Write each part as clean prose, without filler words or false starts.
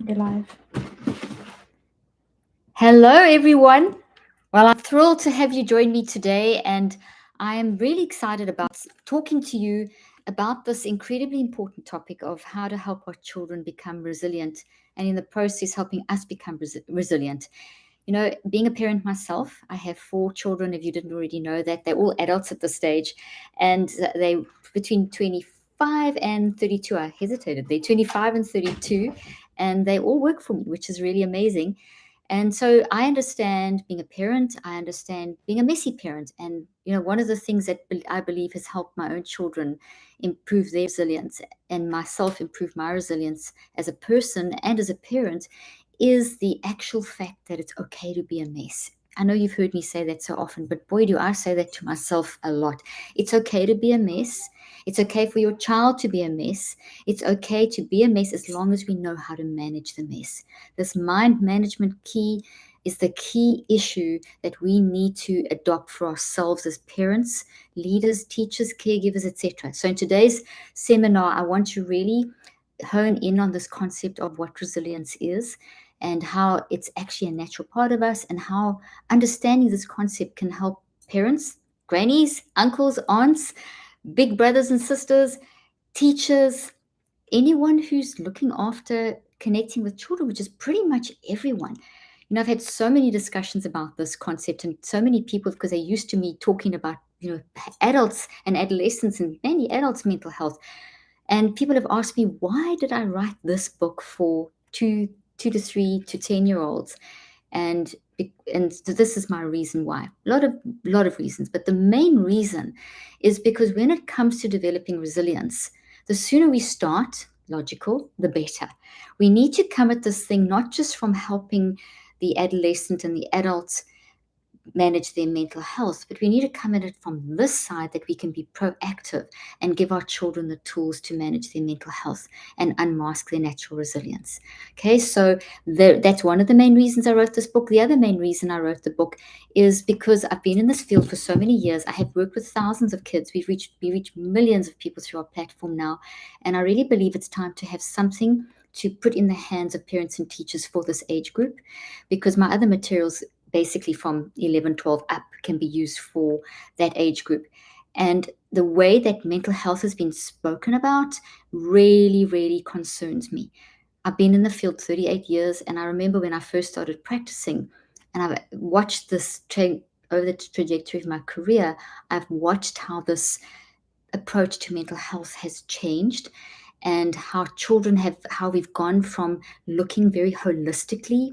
We're live. Hello, everyone. Well, I'm thrilled to have you join me today, and I am really excited about talking to you about this incredibly important topic of how to help our children become resilient, and in the process, helping us become resilient. You know, being a parent myself, I have 4 children. If you didn't already know that, they're all adults at this stage, and they between 25 and 32. I hesitated. They're 25 and 32, and they all work for me, which is really amazing. And so I understand being a parent, I understand being a messy parent. And, one of the things that I believe has helped my own children improve their resilience and myself improve my resilience as a person and as a parent is the actual fact that it's okay to be a mess. I know you've heard me say that so often, but boy, do I say that to myself a lot. It's okay to be a mess. It's okay for your child to be a mess. It's okay to be a mess as long as we know how to manage the mess. This mind management key is the key issue that we need to adopt for ourselves as parents, leaders, teachers, caregivers, etc. So in today's seminar, I want to really hone in on this concept of what resilience is and how it's actually a natural part of us, and how understanding this concept can help parents, grannies, uncles, aunts, big brothers and sisters, teachers, anyone who's looking after connecting with children, which is pretty much everyone. I've had so many discussions about this concept, and so many people, because they're used to me talking about, adults and adolescents and many adults' mental health. And people have asked me, why did I write this book for two to 3 to 10 year olds? And so this is my reason why. A lot of reasons, but the main reason is because when it comes to developing resilience, the sooner we start, logical, the better. We need to come at this thing not just from helping the adolescent and the adults manage their mental health, but we need to come at it from this side, that we can be proactive and give our children the tools to manage their mental health and unmask their natural resilience. Okay, so that's one of the main reasons I wrote this book. The other main reason I wrote the book is because I've been in this field for so many years. I have worked with thousands of kids. We reach millions of people through our platform now, and I really believe it's time to have something to put in the hands of parents and teachers for this age group, because my other materials basically from 11, 12 up can be used for that age group. And the way that mental health has been spoken about really, really concerns me. I've been in the field 38 years, and I remember when I first started practicing, and I've watched this over the trajectory of my career, I've watched how this approach to mental health has changed, and how we've gone from looking very holistically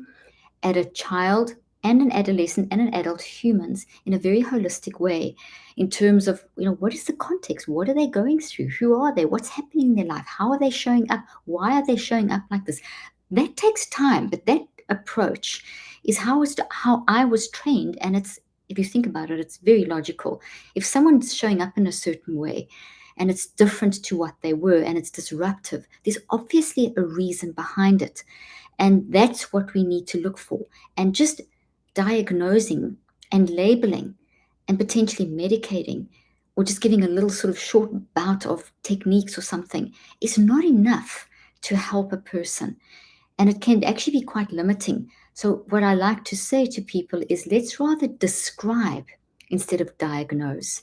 at a child and an adolescent and an adult humans in a very holistic way, in terms of, what is the context, what are they going through, who are they, what's happening in their life, how are they showing up, why are they showing up like this. That takes time, but that approach is how I was trained, and it's, if you think about it, it's very logical. If someone's showing up in a certain way and it's different to what they were and it's disruptive, there's obviously a reason behind it. And that's what we need to look for. And just diagnosing and labeling and potentially medicating, or just giving a little sort of short bout of techniques or something, is not enough to help a person. And it can actually be quite limiting. So, what I like to say to people is, let's rather describe instead of diagnose,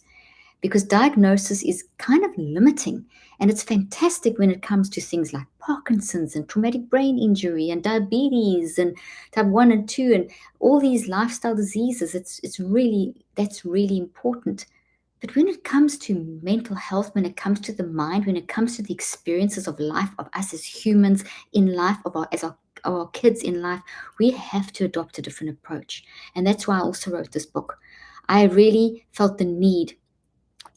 because diagnosis is kind of limiting, and it's fantastic when it comes to things like Parkinson's and traumatic brain injury and diabetes and type 1 and 2 and all these lifestyle diseases. That's really important. But when it comes to mental health, when it comes to the mind, when it comes to the experiences of life, of us as humans in life, our kids in life, we have to adopt a different approach. And that's why I also wrote this book. I really felt the need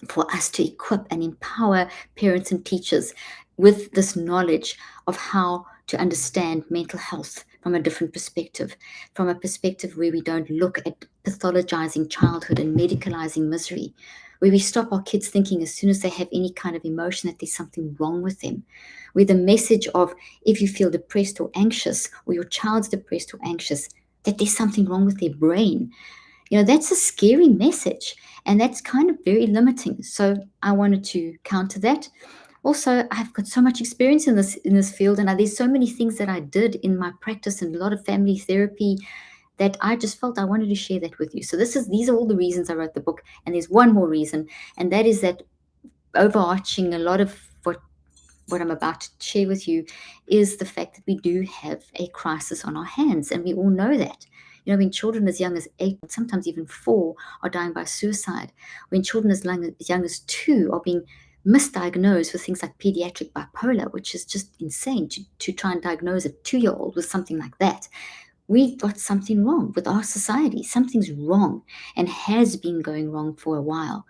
for us to equip and empower parents and teachers with this knowledge of how to understand mental health from a different perspective, from a perspective where we don't look at pathologizing childhood and medicalizing misery, where we stop our kids thinking as soon as they have any kind of emotion that there's something wrong with them, where the message of, if you feel depressed or anxious, or your child's depressed or anxious, that there's something wrong with their brain. That's a scary message, and that's kind of very limiting. So I wanted to counter that. Also, I've got so much experience in this field, and there's so many things that I did in my practice and a lot of family therapy that I just felt I wanted to share that with you. So these are all the reasons I wrote the book, and there's one more reason, and that is that overarching a lot of what I'm about to share with you is the fact that we do have a crisis on our hands, and we all know that. When children as young as 8, sometimes even 4, are dying by suicide, when children as young as 2 are being misdiagnosed with things like pediatric bipolar, which is just insane to try and diagnose a 2-year-old with something like that. We've got something wrong with our society. Something's wrong and has been going wrong for a while.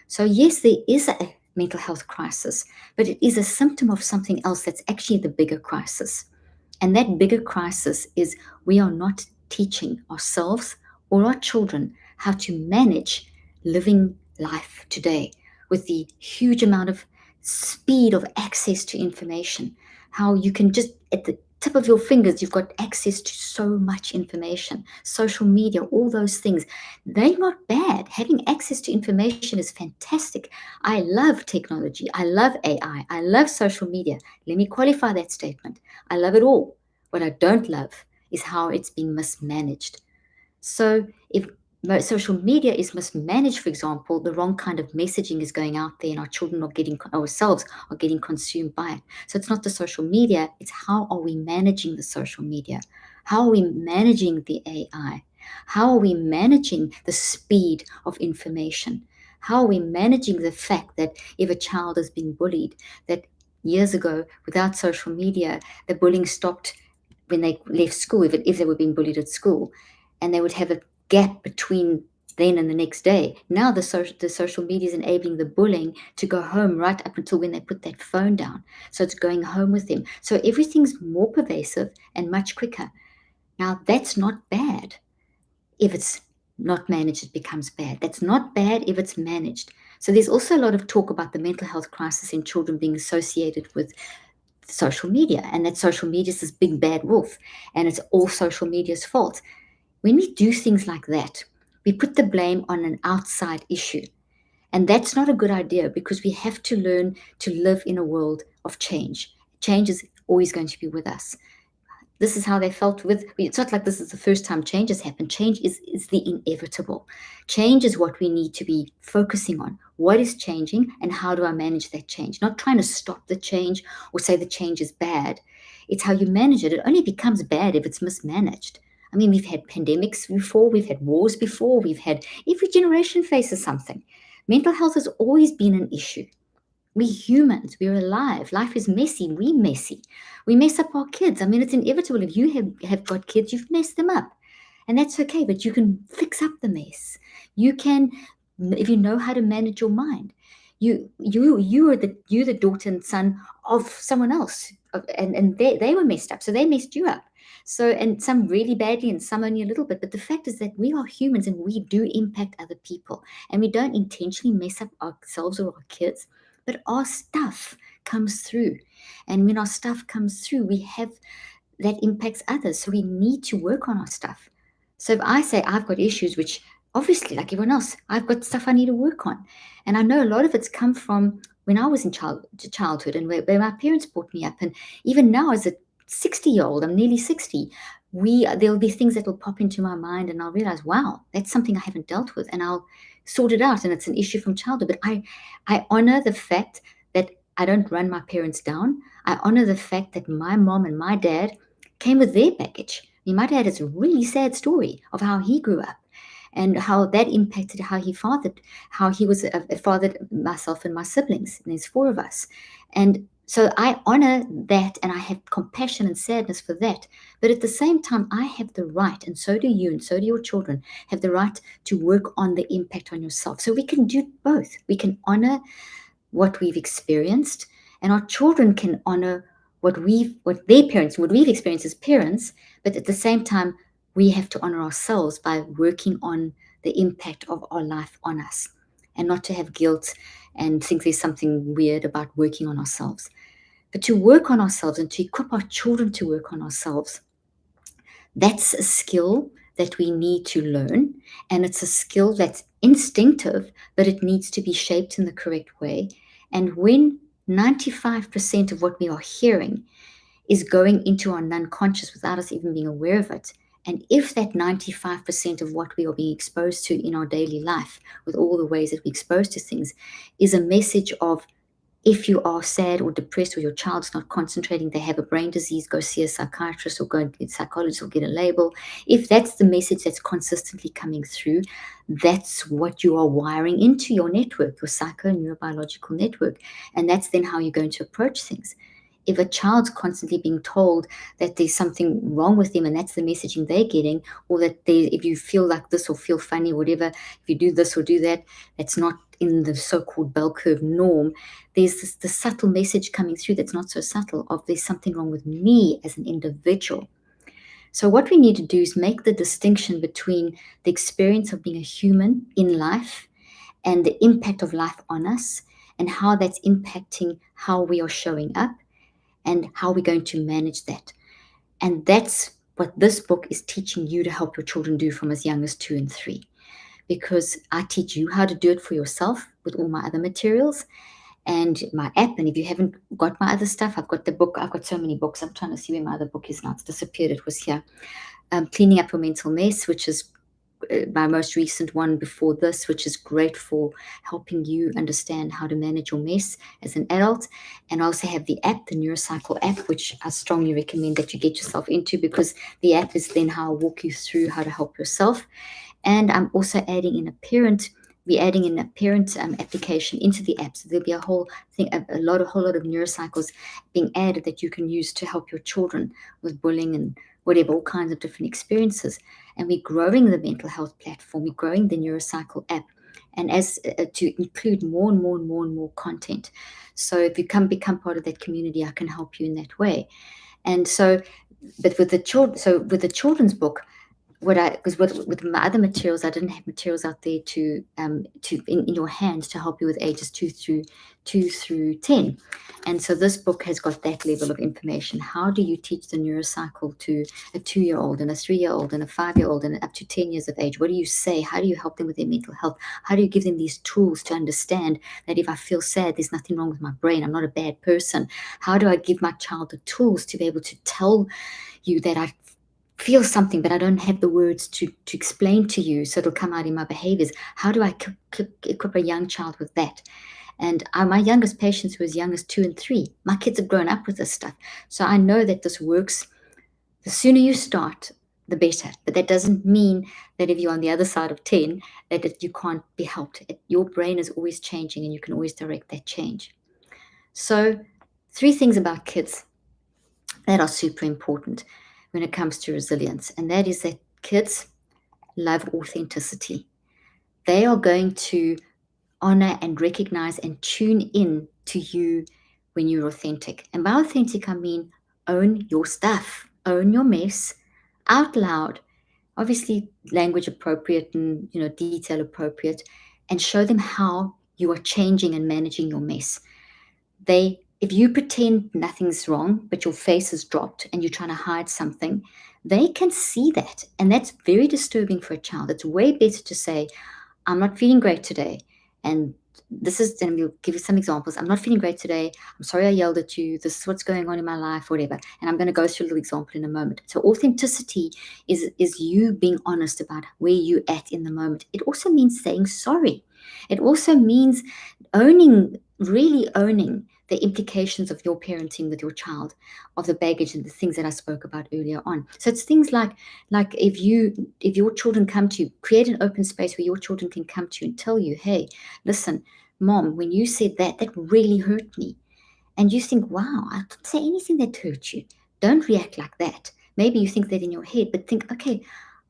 So yes, there is a mental health crisis, but it is a symptom of something else that's actually the bigger crisis. And that bigger crisis is we are not teaching ourselves or our children how to manage living life today with the huge amount of speed of access to information. How you can just, at the tip of your fingers, you've got access to so much information, social media, all those things. They're not bad. Having access to information is fantastic. I love technology. I love AI. I love social media. Let me qualify that statement. I love it all. What I don't love is how it's being mismanaged. So if social media is mismanaged, for example, the wrong kind of messaging is going out there and our children are getting, ourselves are getting consumed by it. So it's not the social media, it's how are we managing the social media? How are we managing the AI? How are we managing the speed of information? How are we managing the fact that if a child is being bullied, that years ago, without social media, the bullying stopped when they left school, if they were being bullied at school, and they would have a gap between then and the next day. Now the social media is enabling the bullying to go home right up until when they put that phone down. So it's going home with them. So everything's more pervasive and much quicker. Now that's not bad. If it's not managed, it becomes bad. That's not bad if it's managed. So there's also a lot of talk about the mental health crisis in children being associated with social media, and that social media is this big bad wolf, and it's all social media's fault. When we do things like that, we put the blame on an outside issue. And that's not a good idea, because we have to learn to live in a world of change. Change is always going to be with us. This is how they felt with, it's not like this is the first time change has happened. Change is the inevitable. Change is what we need to be focusing on. What is changing and how do I manage that change? Not trying to stop the change or say the change is bad. It's how you manage it. It only becomes bad if it's mismanaged. I mean, we've had pandemics before, we've had wars before, every generation faces something. Mental health has always been an issue. We humans, we're alive. Life is messy. We messy. We mess up our kids. I mean, it's inevitable. If you have got kids, you've messed them up. And that's okay, but you can fix up the mess. You can, if you know how to manage your mind. You are the daughter and son of someone else. And they were messed up. So they messed you up. So, and some really badly and some only a little bit. But the fact is that we are humans and we do impact other people. And we don't intentionally mess up ourselves or our kids. But our stuff comes through. And when our stuff comes through, we have that impacts others. So we need to work on our stuff. So if I say I've got issues, which obviously, like everyone else, I've got stuff I need to work on. And I know a lot of it's come from when I was in childhood and where my parents brought me up. And even now as a 60-year-old, I'm nearly 60, there'll be things that will pop into my mind and I'll realize, wow, that's something I haven't dealt with. And I'll sort it out, and it's an issue from childhood. But I honor the fact that I don't run my parents down. I honor the fact that my mom and my dad came with their baggage. I mean, my dad has a really sad story of how he grew up and how that impacted how he fathered myself and my siblings, and there's 4 of us. And so I honor that, and I have compassion and sadness for that. But at the same time, I have the right, and so do you, and so do your children, have the right to work on the impact on yourself. So we can do both. We can honor what we've experienced, and our children can honor what we've experienced as parents. But at the same time, we have to honor ourselves by working on the impact of our life on us, and not to have guilt and think there's something weird about working on ourselves. But to work on ourselves and to equip our children to work on ourselves, that's a skill that we need to learn. And it's a skill that's instinctive, but it needs to be shaped in the correct way. And when 95% of what we are hearing is going into our unconscious without us even being aware of it. And if that 95% of what we are being exposed to in our daily life, with all the ways that we're exposed to things, is a message of, if you are sad or depressed or your child's not concentrating, they have a brain disease, go see a psychiatrist or go and get a psychologist or get a label. If that's the message that's consistently coming through, that's what you are wiring into your network, your psycho-neurobiological network. And that's then how you're going to approach things. If a child's constantly being told that there's something wrong with them and that's the messaging they're getting, or that if you feel like this or feel funny or whatever, if you do this or do that, that's not in the so-called bell curve norm, there's the subtle message coming through that's not so subtle of, there's something wrong with me as an individual. So what we need to do is make the distinction between the experience of being a human in life and the impact of life on us, and how that's impacting how we are showing up and how we're going to manage that. And that's what this book is teaching you to help your children do from as young as 2 and 3. Because I teach you how to do it for yourself with all my other materials and my app. And if you haven't got my other stuff, I've got the book. I've got so many books. I'm trying to see where my other book is now. It's disappeared. It was here. Cleaning Up Your Mental Mess, which is my most recent one before this, which is great for helping you understand how to manage your mess as an adult. And I also have the app, the Neurocycle app, which I strongly recommend that you get yourself into, because the app is then how I walk you through how to help yourself. And I'm also adding in a parent application into the app. So there'll be a whole lot of neurocycles being added that you can use to help your children with bullying and whatever, all kinds of different experiences. And we're growing the mental health platform. We're growing the Neurocycle app, and as to include more and more content. So if you become part of that community, I can help you in that way. And so, but with the children's book, because with my other materials, I didn't have materials out there to in your hands to help you with ages 2 through 10. And so this book has got that level of information. How do you teach the Neurocycle to a 2-year-old and a 3-year-old and a 5-year-old and up to 10 years of age? What do you say? How do you help them with their mental health? How do you give them these tools to understand that if I feel sad, there's nothing wrong with my brain, I'm not a bad person? How do I give my child the tools to be able to tell you that I feel something, but I don't have the words to explain to you, so it'll come out in my behaviors? How do I equip a young child with that? And my youngest patients were as young as 2 and 3. My kids have grown up with this stuff. So I know that this works. The sooner you start, the better. But that doesn't mean that if you're on the other side of 10, that you can't be helped. Your brain is always changing, and you can always direct that change. So 3 things about kids that are super important when it comes to resilience. And that is that kids love authenticity. They are going to honor and recognize and tune in to you when you're authentic. And by authentic, I mean own your stuff, own your mess out loud, obviously language appropriate and detail appropriate, and show them how you are changing and managing your mess. If you pretend nothing's wrong, but your face is dropped and you're trying to hide something, they can see that. And that's very disturbing for a child. It's way better to say, I'm not feeling great today. And we'll give you some examples. I'm not feeling great today. I'm sorry I yelled at you. This is what's going on in my life, whatever. And I'm going to go through a little example in a moment. So authenticity is you being honest about where you're at in the moment. It also means saying sorry. It also means really owning the implications of your parenting with your child, of the baggage and the things that I spoke about earlier on. So it's things like if your children come to you, create an open space where your children can come to you and tell you, hey, listen, Mom, when you said that really hurt me. And you think, wow, I didn't say anything that hurt you. Don't react like that. Maybe you think that in your head, but think, okay,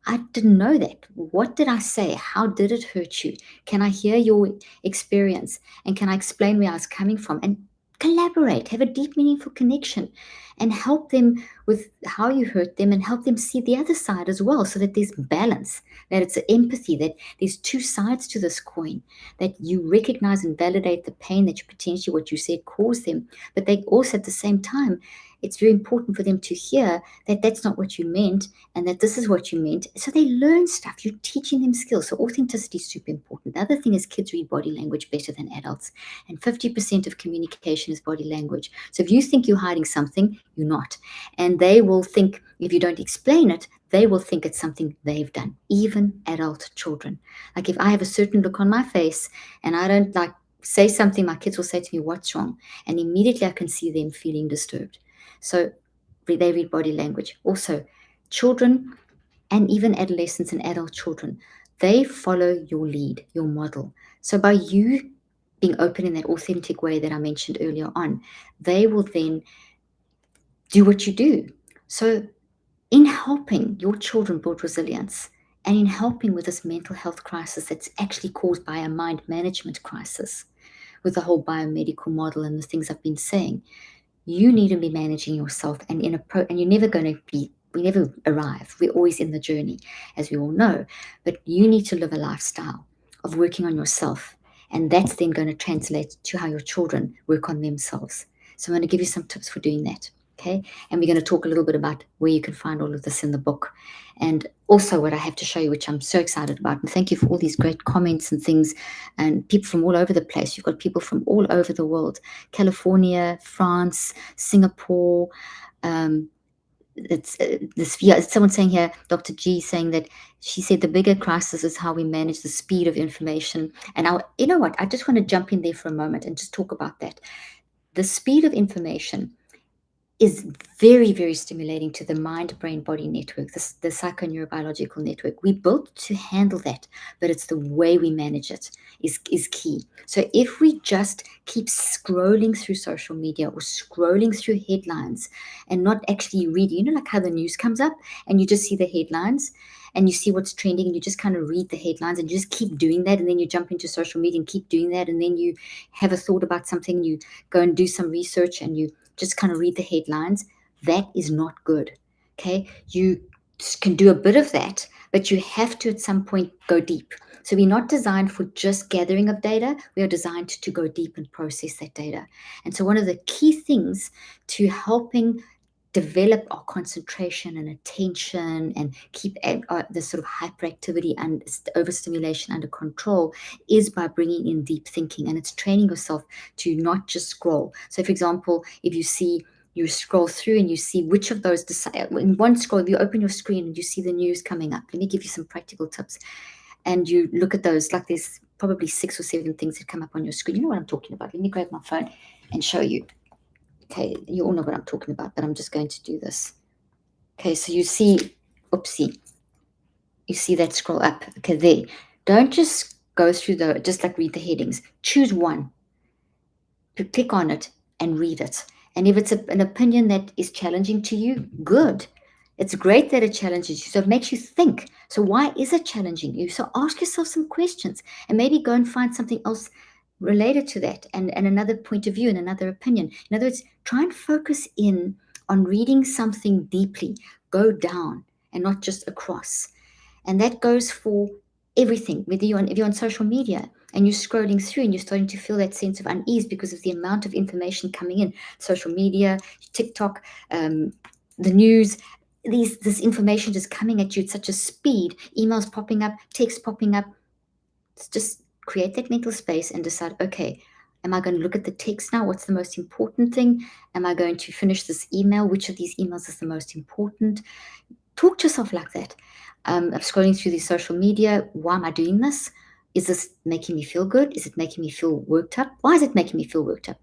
I didn't know that. What did I say? How did it hurt you? Can I hear your experience? And can I explain where I was coming from? And collaborate, have a deep, meaningful connection, and help them with how you hurt them and help them see the other side as well, so that there's balance, that it's empathy, that there's two sides to this coin, that you recognize and validate the pain that you potentially, what you said, caused them. But they also, at the same time, it's very important for them to hear that that's not what you meant and that this is what you meant. So they learn stuff. You're teaching them skills. So authenticity is super important. The other thing is kids read body language better than adults. And 50% of communication is body language. So if you think you're hiding something, you're not. And they will think, if you don't explain it, they will think it's something they've done, even adult children. Like if I have a certain look on my face and I don't like say something, my kids will say to me, "What's wrong?" And immediately I can see them feeling disturbed. So they read body language. Also, children and even adolescents and adult children, they follow your lead, your model. So by you being open in that authentic way that I mentioned earlier on, they will then do what you do. So in helping your children build resilience and in helping with this mental health crisis that's actually caused by a mind management crisis, with the whole biomedical model and the things I've been saying, you need to be managing yourself, and and you're never going to be, we never arrive, we're always in the journey, as we all know. But you need to live a lifestyle of working on yourself, and that's then going to translate to how your children work on themselves. So I'm going to give you some tips for doing that. Okay, and we're going to talk a little bit about where you can find all of this in the book, and also what I have to show you, which I'm so excited about. And thank you for all these great comments and things, and people from all over the place. You've got people from all over the world: California, France, Singapore. It's someone saying here, Dr. G saying that she said the bigger crisis is how we manage the speed of information. And you know what? I just want to jump in there for a moment and just talk about that. The speed of information is very, very stimulating to the mind-brain-body network, the psychoneurobiological network. We built to handle that, but it's the way we manage it is key. So if we just keep scrolling through social media or scrolling through headlines and not actually read, like how the news comes up and you just see the headlines and you see what's trending and you just kind of read the headlines and you just keep doing that, and then you jump into social media and keep doing that, and then you have a thought about something, you go and do some research and you just kind of read the headlines, that is not good. Okay, you can do a bit of that, but you have to at some point go deep. So we're not designed for just gathering of data. We are designed to go deep and process that data. And so one of the key things to helping develop our concentration and attention and keep the sort of hyperactivity and overstimulation under control is by bringing in deep thinking. And it's training yourself to not just scroll. So for example, if you scroll through and you see which of those, in one scroll, you open your screen and you see the news coming up. Let me give you some practical tips. And you look at those, like there's probably 6 or 7 things that come up on your screen. You know what I'm talking about. Let me grab my phone and show you. Okay, you all know what I'm talking about, but I'm just going to do this. Okay, so you see, oopsie, you see that scroll up. Okay, there. Don't just go through just like read the headings. Choose one, click on it and read it. And if it's an opinion that is challenging to you, good. It's great that it challenges you. So it makes you think. So why is it challenging you? So ask yourself some questions and maybe go and find something else related to that and another point of view and another opinion. In other words, try and focus in on reading something deeply. Go down and not just across. And that goes for everything, whether if you're on social media and you're scrolling through and you're starting to feel that sense of unease because of the amount of information coming in, social media, TikTok, the news, this information just coming at you at such a speed, emails popping up, text popping up. It's just create that mental space and decide, okay, am I going to look at the text now? What's the most important thing? Am I going to finish this email? Which of these emails is the most important? Talk to yourself like that. I'm scrolling through the social media. Why am I doing this? Is this making me feel good? Is it making me feel worked up? Why is it making me feel worked up?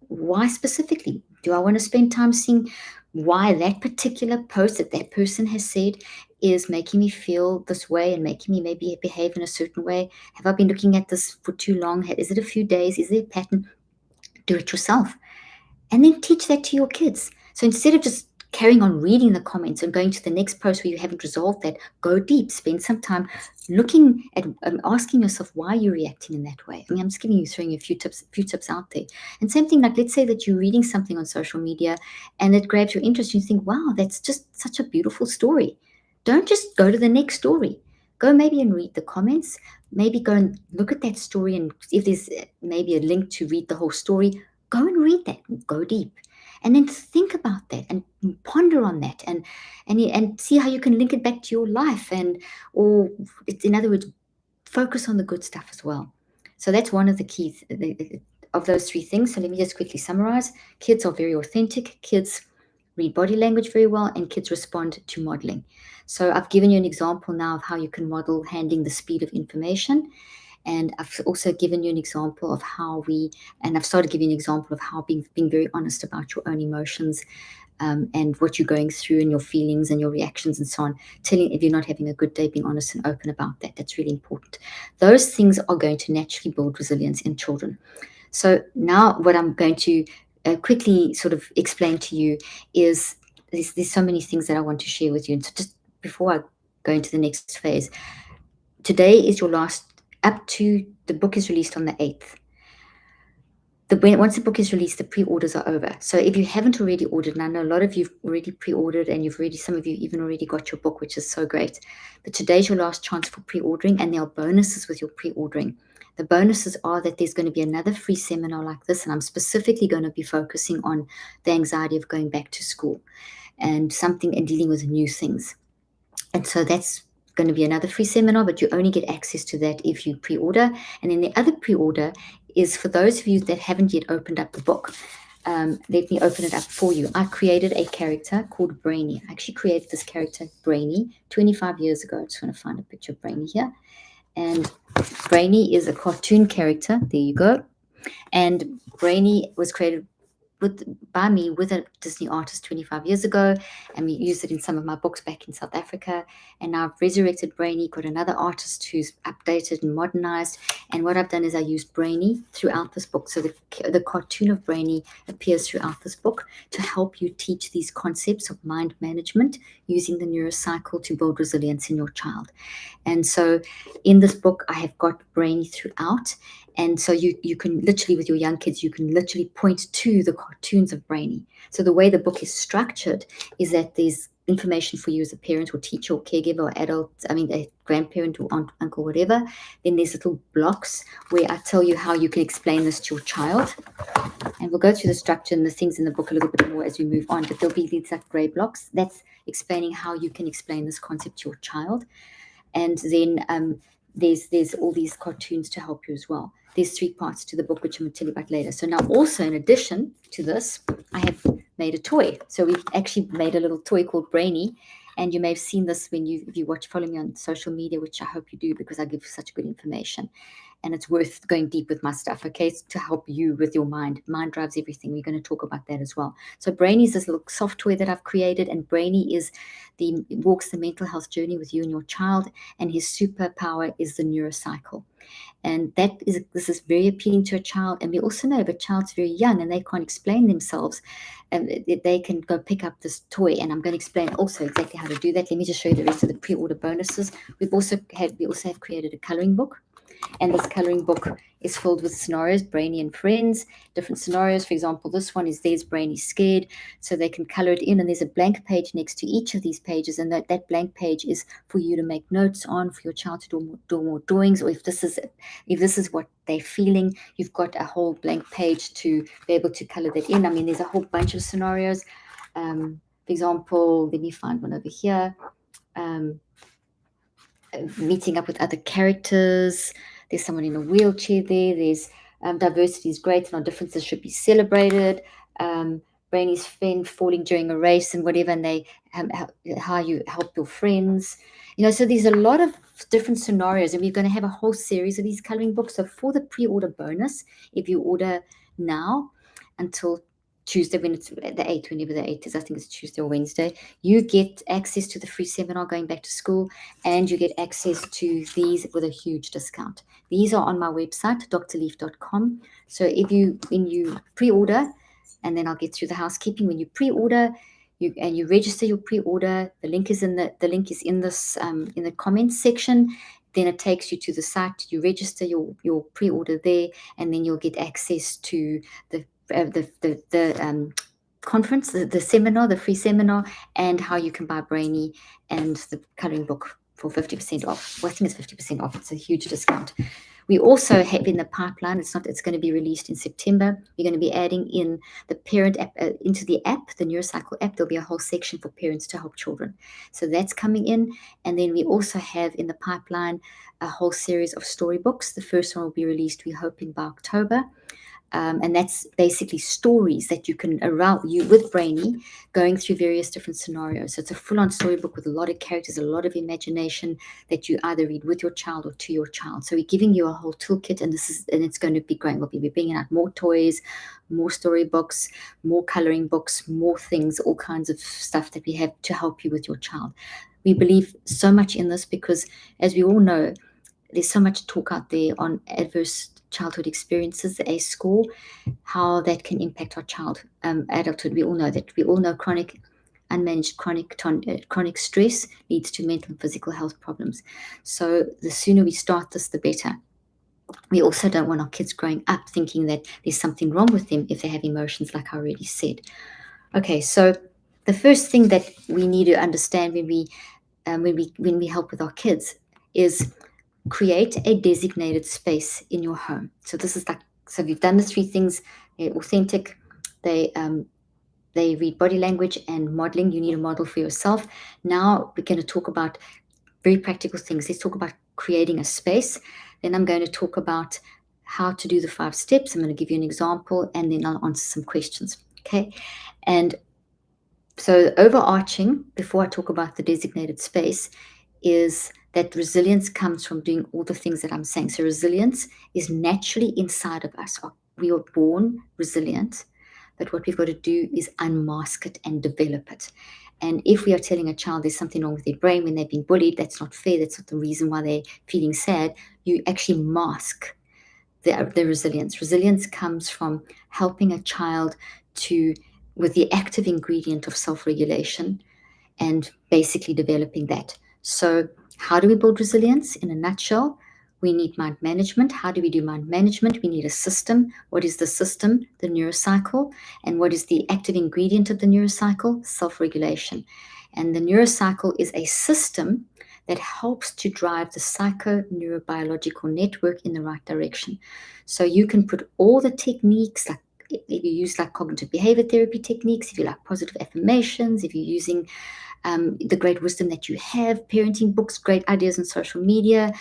Why specifically? Do I want to spend time seeing why that particular post that person has said is making me feel this way and making me maybe behave in a certain way? Have I been looking at this for too long? Is it a few days? Is there a pattern? Do it yourself. And then teach that to your kids. So instead of just carrying on reading the comments and going to the next post where you haven't resolved that, go deep, spend some time looking at asking yourself why you're reacting in that way. I mean, I'm just giving you, throwing a few tips out there. And same thing, like let's say that you're reading something on social media and it grabs your interest. You think, wow, that's just such a beautiful story. Don't just go to the next story. Go maybe and read the comments. Maybe go and look at that story, and if there's maybe a link to read the whole story, go and read that. Go deep. And then think about that and ponder on that, and see how you can link it back to your life, or in other words, focus on the good stuff as well. So that's one of the keys of those three things. So let me just quickly summarize. Kids are very authentic. Kids read body language very well, and kids respond to modeling. So I've given you an example now of how you can model handling the speed of information. And I've also given you an example of how I've started giving you an example of how being very honest about your own emotions, and what you're going through and your feelings and your reactions and so on. Telling if you're not having a good day, being honest and open about that. That's really important. Those things are going to naturally build resilience in children. So now what I'm going to quickly sort of explain to you is there's so many things that I want to share with you. And so just before I go into the next phase, today is your last, up to the book is released on the 8th. Once the book is released, the pre-orders are over. So if you haven't already ordered, and I know a lot of you've already pre-ordered, and some of you even already got your book, which is so great. But today's your last chance for pre-ordering, and there are bonuses with your pre-ordering. The bonuses are that there's going to be another free seminar like this, and I'm specifically going to be focusing on the anxiety of going back to school and dealing with new things. And so that's going to be another free seminar, but you only get access to that if you pre-order. And then the other pre-order is for those of you that haven't yet opened up the book. Let me open it up for you. I created a character called Brainy. I actually created this character, Brainy, 25 years ago. I just want to find a picture of Brainy here. And Brainy is a cartoon character. There you go. And Brainy was created by me with a Disney artist 25 years ago, and we used it in some of my books back in South Africa. And now I've resurrected Brainy, got another artist who's updated and modernized. And what I've done is I used Brainy throughout this book. So the cartoon of Brainy appears throughout this book to help you teach these concepts of mind management using the Neurocycle to build resilience in your child. And so in this book, I have got Brainy throughout. And so you can literally, with your young kids, you can literally point to the cartoons of Brainy. So the way the book is structured is that there's information for you as a parent or teacher or caregiver or adult, a grandparent or aunt, uncle, whatever. Then there's little blocks where I tell you how you can explain this to your child. And we'll go through the structure and the things in the book a little bit more as we move on. But there'll be these like gray blocks. That's explaining how you can explain this concept to your child. And then there's all these cartoons to help you as well. There's 3 parts to the book, which I'm going to tell you about later. So now also, in addition to this, I have made a toy. So we've actually made a little toy called Brainy. And you may have seen this if you follow me on social media, which I hope you do, because I give such good information. And it's worth going deep with my stuff, okay, to help you with your mind. Mind drives everything. We're going to talk about that as well. So Brainy is this little software that I've created, and Brainy walks the mental health journey with you and your child, and his superpower is the Neurocycle. And this is very appealing to a child. And we also know if a child's very young and they can't explain themselves, they can go pick up this toy. And I'm going to explain also exactly how to do that. Let me just show you the rest of the pre-order bonuses. We also have created a coloring book. And this coloring book is filled with scenarios, Brainy and friends, different scenarios. For example, this one is there's Brainy scared, so they can color it in. And there's a blank page next to each of these pages. And that blank page is for you to make notes on, for your child to do more drawings. Or if this is what they're feeling, you've got a whole blank page to be able to color that in. I mean, there's a whole bunch of scenarios. For example, let me find one over here. Meeting up with other characters. There's someone in a wheelchair there. There's diversity is great and our differences should be celebrated. Brainy's friend falling during a race and whatever, and they how you help your friends. So there's a lot of different scenarios, and we're going to have a whole series of these coloring books. So for the pre-order bonus, if you order now until Tuesday, when it's the 8th, whenever the 8th is, I think it's Tuesday or Wednesday, you get access to the free seminar going back to school, and you get access to these with a huge discount. These are on my website, drleaf.com. So when you pre-order, and then I'll get through the housekeeping, when you pre-order, you register your pre-order. The link is in this in the comments section. Then it takes you to the site. You register your pre-order there, and then you'll get access to the conference, the seminar, the free seminar, and how you can buy Brainy and the coloring book for 50% off. Well, I think it's 50% off. It's a huge discount. We also have in the pipeline, it's going to be released in September. We're going to be adding in the parent app into the app, the Neurocycle app. There'll be a whole section for parents to help children. So that's coming in. And then we also have in the pipeline a whole series of storybooks. The first one will be released, we're hoping, by October. And that's basically stories that you can around you with Brainy, going through various different scenarios. So it's a full-on storybook with a lot of characters, a lot of imagination that you either read with your child or to your child. So we're giving you a whole toolkit, and it's going to be growing. We'll be bringing out more toys, more storybooks, more coloring books, more things, all kinds of stuff that we have to help you with your child. We believe so much in this because, as we all know, there's so much talk out there on adverse childhood experiences, the ACE score, how that can impact our adulthood. We all know that. We all know unmanaged chronic stress leads to mental and physical health problems. So the sooner we start this, the better. We also don't want our kids growing up thinking that there's something wrong with them if they have emotions, like I already said. Okay, so the first thing that we need to understand when we help with our kids is create a designated space in your home. So this is so we've done the three things. They're authentic, they read body language and modeling. You need a model for yourself. Now we're going to talk about very practical things. Let's talk about creating a space. Then I'm going to talk about how to do the 5 steps. I'm going to give you an example, and then I'll answer some questions. Okay. And so overarching, before I talk about the designated space, is that resilience comes from doing all the things that I'm saying. So resilience is naturally inside of us. We are born resilient, but what we've got to do is unmask it and develop it. And if we are telling a child there's something wrong with their brain when they've been bullied, that's not fair, that's not the reason why they're feeling sad, you actually mask the resilience. Resilience comes from helping a child with the active ingredient of self-regulation and basically developing that. So how do we build resilience? In a nutshell, we need mind management. How do we do mind management? We need a system. What is the system? The Neurocycle. And what is the active ingredient of the Neurocycle? Self-regulation. And the Neurocycle is a system that helps to drive the psychoneurobiological network in the right direction. So you can put all the techniques, like if you use like cognitive behavior therapy techniques, if you like positive affirmations, if you're using the great wisdom that you have, parenting books, great ideas on social media.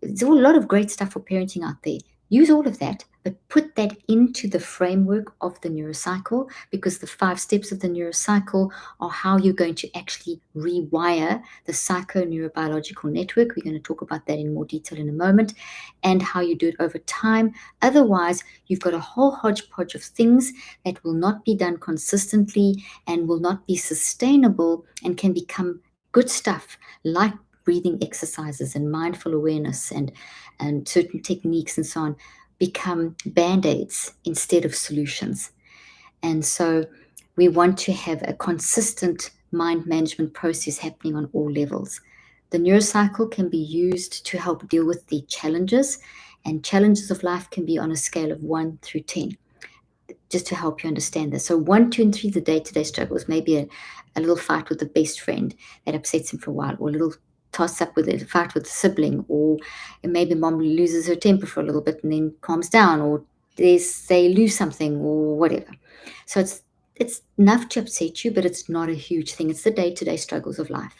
There's a lot of great stuff for parenting out there. Use all of that, but put that into the framework of the Neurocycle, because the 5 steps of the Neurocycle are how you're going to actually rewire the psychoneurobiological network. We're going to talk about that in more detail in a moment, and how you do it over time. Otherwise, you've got a whole hodgepodge of things that will not be done consistently and will not be sustainable and can become good stuff like breathing exercises and mindful awareness and certain techniques and so on, become band-aids instead of solutions. And so we want to have a consistent mind management process happening on all levels. The Neurocycle can be used to help deal with the challenges, and challenges of life can be on a scale of 1 through 10, just to help you understand this. So 1, 2, and 3, the day-to-day struggles, maybe a little fight with the best friend that upsets him for a while, or a little toss up with a fight with a sibling, or maybe mom loses her temper for a little bit and then calms down, or they lose something or whatever. So it's enough to upset you, but it's not a huge thing. It's the day-to-day struggles of life.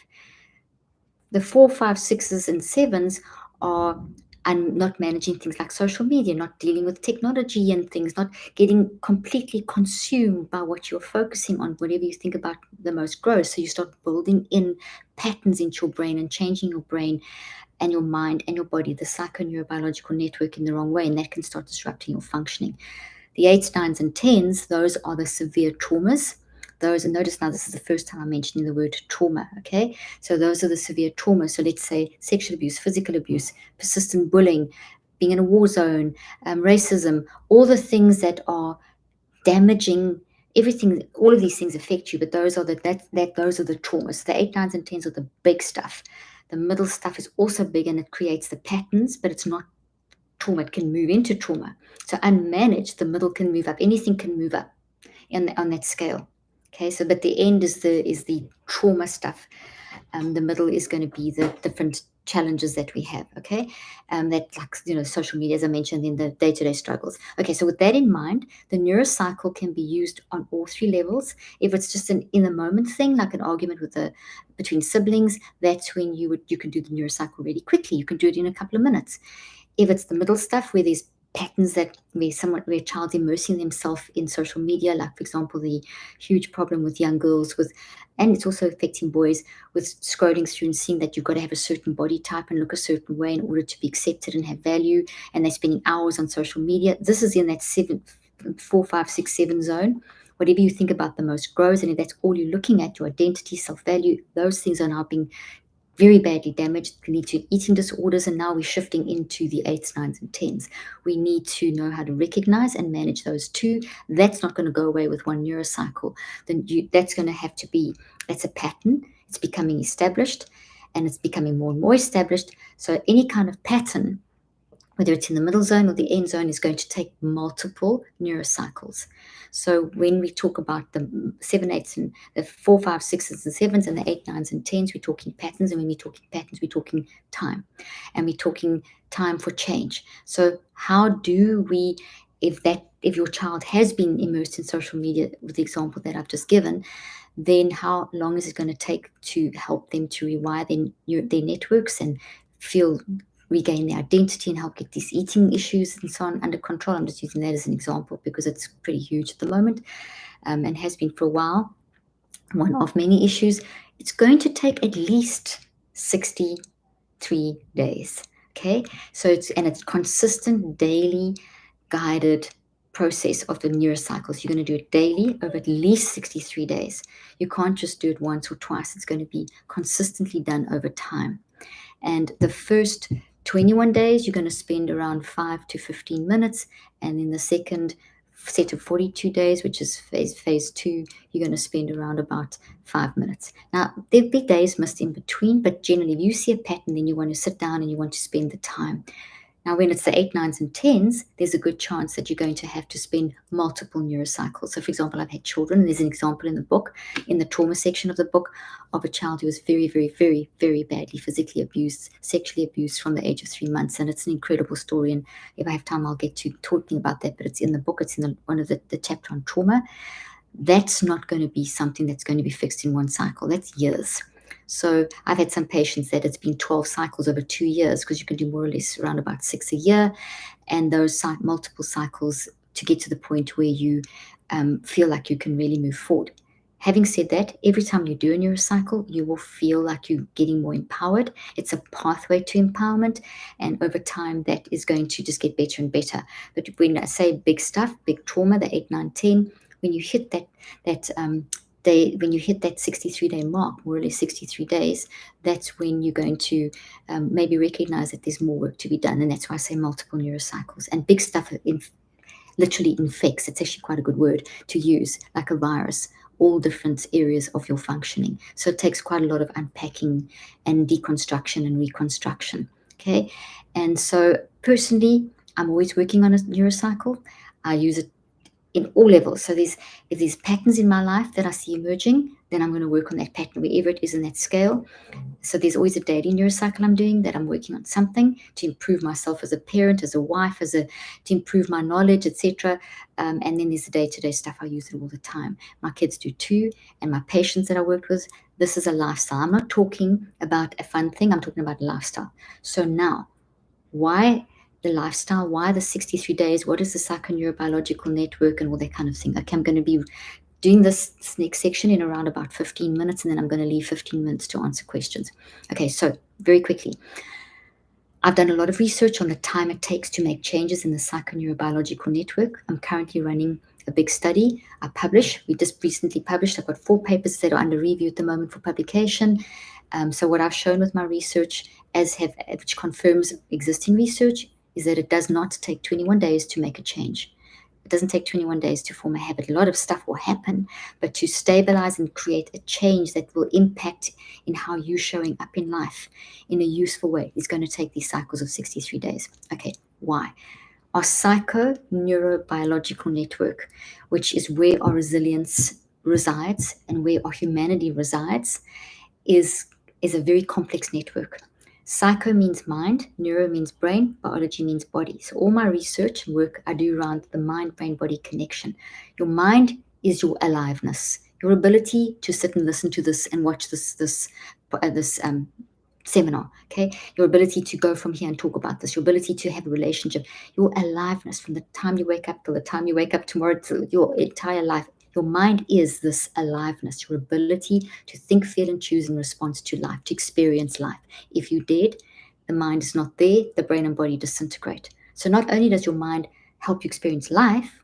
The 4, 5, 6s, and 7s are not managing things like social media, not dealing with technology and things, not getting completely consumed by what you're focusing on, whatever you think about the most gross. So you start building in patterns into your brain and changing your brain and your mind and your body, the psychoneurobiological network, in the wrong way, and that can start disrupting your functioning. The 8s, 9s, and 10s, those are the severe traumas. Those, and notice now this is the first time I'm mentioning the word trauma, okay? So those are the severe traumas. So let's say sexual abuse, physical abuse, persistent bullying, being in a war zone, racism, all the things that are damaging everything, all of these things affect you, but those are those are the traumas. The 8, 9s, and 10s are the big stuff. The middle stuff is also big, and it creates the patterns, but it's not trauma. It can move into trauma. So unmanaged, the middle can move up. Anything can move up on that scale. Okay, so but the end is the trauma stuff. The middle is going to be the different challenges that we have. Okay, that, like, social media, as I mentioned, in the day-to-day struggles. Okay, so with that in mind, the neurocycle can be used on all 3 levels. If it's just an in the moment thing, like an argument between siblings, that's when you can do the neurocycle really quickly. You can do it in a couple of minutes. If it's the middle stuff, where there's patterns where a child's immersing themselves in social media, like, for example, the huge problem with young girls and it's also affecting boys, with scrolling through and seeing that you've got to have a certain body type and look a certain way in order to be accepted and have value, and they're spending hours on social media. This is in that 4, 5, 6, 7 zone. Whatever you think about the most grows, and if that's all you're looking at, your identity, self-value, those things are now being very badly damaged, lead to eating disorders, and now we're shifting into the 8s, 9s, and 10s. We need to know how to recognize and manage those too. That's not going to go away with one neurocycle. That's going to have to be, that's a pattern. It's becoming established, and it's becoming more and more established. So any kind of pattern, whether it's in the middle zone or the end zone, is going to take multiple neurocycles. So when we talk about the 7, 8s, and the 4, 5, 6s, and 7s, and the 8, 9s, and 10s, we're talking patterns. And when we're talking patterns, we're talking time. And we're talking time for change. So how do we, if your child has been immersed in social media, with the example that I've just given, then how long is it going to take to help them to rewire their networks and regain their identity and help get these eating issues and so on under control? I'm just using that as an example because it's pretty huge at the moment, and has been for a while, one of many issues. It's going to take at least 63 days. Okay, so it's consistent, daily, guided process of the neurocycles. You're going to do it daily over at least 63 days. You can't just do it once or twice. It's going to be consistently done over time. And the first 21 days, you're going to spend around 5 to 15 minutes. And in the second set of 42 days, which is phase 2, you're going to spend around about 5 minutes. Now, there'll be days missed in between, but generally, if you see a pattern, then you want to sit down and you want to spend the time. Now, when it's the 8, 9s, and 10s, there's a good chance that you're going to have to spend multiple neurocycles. So, for example, I've had children, there's an example in the book, in the trauma section of the book, of a child who was very, very, very, very badly physically abused, sexually abused from the age of 3 months. And it's an incredible story. And if I have time, I'll get to talking about that. But it's in the book. It's in one of the chapter on trauma. That's not going to be something that's going to be fixed in one cycle. That's years. So I've had some patients that it's been 12 cycles over 2 years, because you can do more or less around about 6 a year. And those multiple cycles to get to the point where you feel like you can really move forward. Having said that, every time you do a neurocycle, you will feel like you're getting more empowered. It's a pathway to empowerment. And over time, that is going to just get better and better. But when I say big stuff, big trauma, the 8, 9, 10, when you hit that when you hit that 63-day mark, more or less 63 days, that's when you're going to maybe recognize that there's more work to be done. And that's why I say multiple neurocycles. And big stuff literally infects. It's actually quite a good word to use, like a virus, all different areas of your functioning. So it takes quite a lot of unpacking and deconstruction and reconstruction. Okay. And so personally, I'm always working on a neurocycle. I use it in all levels. So if there's patterns in my life that I see emerging, then I'm going to work on that pattern wherever it is in that scale. So there's always a daily neurocycle I'm doing, that I'm working on something to improve myself as a parent, as a wife, to improve my knowledge, etc. And then there's the day-to-day stuff. I use it all the time. My kids do too, and my patients that I worked with. This is a lifestyle. I'm not talking about a fun thing. I'm talking about lifestyle. So now, why the lifestyle? Why the 63 days? What is the psychoneurobiological network and all that kind of thing? Okay, I'm going to be doing this next section in around about 15 minutes, and then I'm going to leave 15 minutes to answer questions. Okay, so very quickly, I've done a lot of research on the time it takes to make changes in the psychoneurobiological network. I'm currently running a big study. We just recently published. I've got 4 papers that are under review at the moment for publication. So what I've shown with my research, which confirms existing research, is that it does not take 21 days to make a change. It doesn't take 21 days to form a habit. A lot of stuff will happen, but to stabilize and create a change that will impact in how you're showing up in life in a useful way is going to take these cycles of 63 days. Okay, why? Our psycho-neurobiological network, which is where our resilience resides and where our humanity resides, is a very complex network. Psycho means mind, neuro means brain, biology means body. So all my research and work I do around the mind-brain-body connection. Your mind is your aliveness, your ability to sit and listen to this and watch this seminar, okay? Your ability to go from here and talk about this, your ability to have a relationship, your aliveness from the time you wake up till the time you wake up tomorrow, to your entire life. Your mind is this aliveness, your ability to think, feel, and choose in response to life, to experience life. If you're dead, the mind is not there, the brain and body disintegrate. So not only does your mind help you experience life,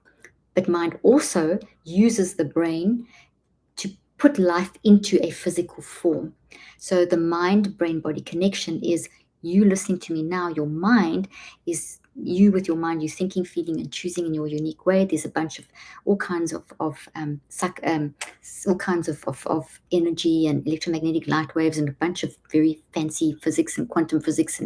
but mind also uses the brain to put life into a physical form. So the mind-brain-body connection is you listening to me now. Your mind is you with your mind. You're thinking, feeling, and choosing in your unique way. There's a bunch of all kinds of energy and electromagnetic light waves and a bunch of very fancy physics and quantum physics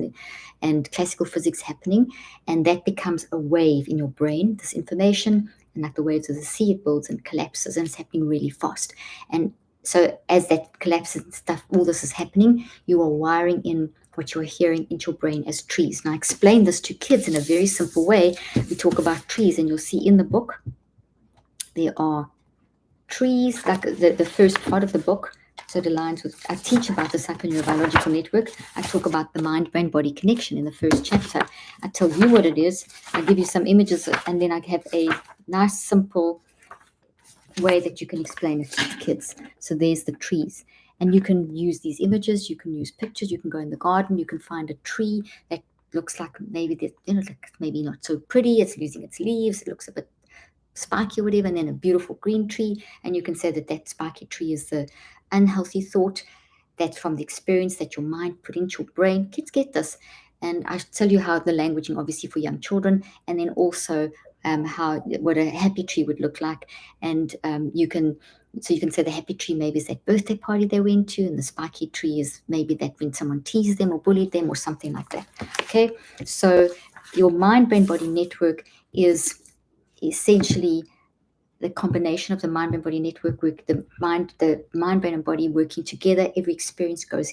and classical physics happening, and that becomes a wave in your brain. This information, and like the waves of the sea, it builds and collapses, and it's happening really fast. And so as that collapses and stuff, all this is happening, you are wiring in what you're hearing into your brain as trees. And I explain this to kids in a very simple way. We talk about trees, and you'll see in the book, there are trees, like the first part of the book. So it aligns with, I teach about the psychoneurobiological network. I talk about the mind-brain-body connection in the first chapter. I tell you what it is. I give you some images, and then I have a nice, simple way that you can explain it to the kids. So there's the trees. And you can use these images, you can use pictures, you can go in the garden, you can find a tree that looks like maybe, like maybe not so pretty, it's losing its leaves, it looks a bit spiky or whatever, and then a beautiful green tree. And you can say that that spiky tree is the unhealthy thought that's from the experience that your mind put into your brain. Kids get this. And I tell you how the languaging, obviously for young children, and then also what a happy tree would look like. And you can say the happy tree maybe is that birthday party they went to, and the spiky tree is maybe that when someone teased them or bullied them or something like that. Okay, so your mind, brain, body network is essentially the combination of the mind and body network work, the mind, brain, and body working together. Every experience goes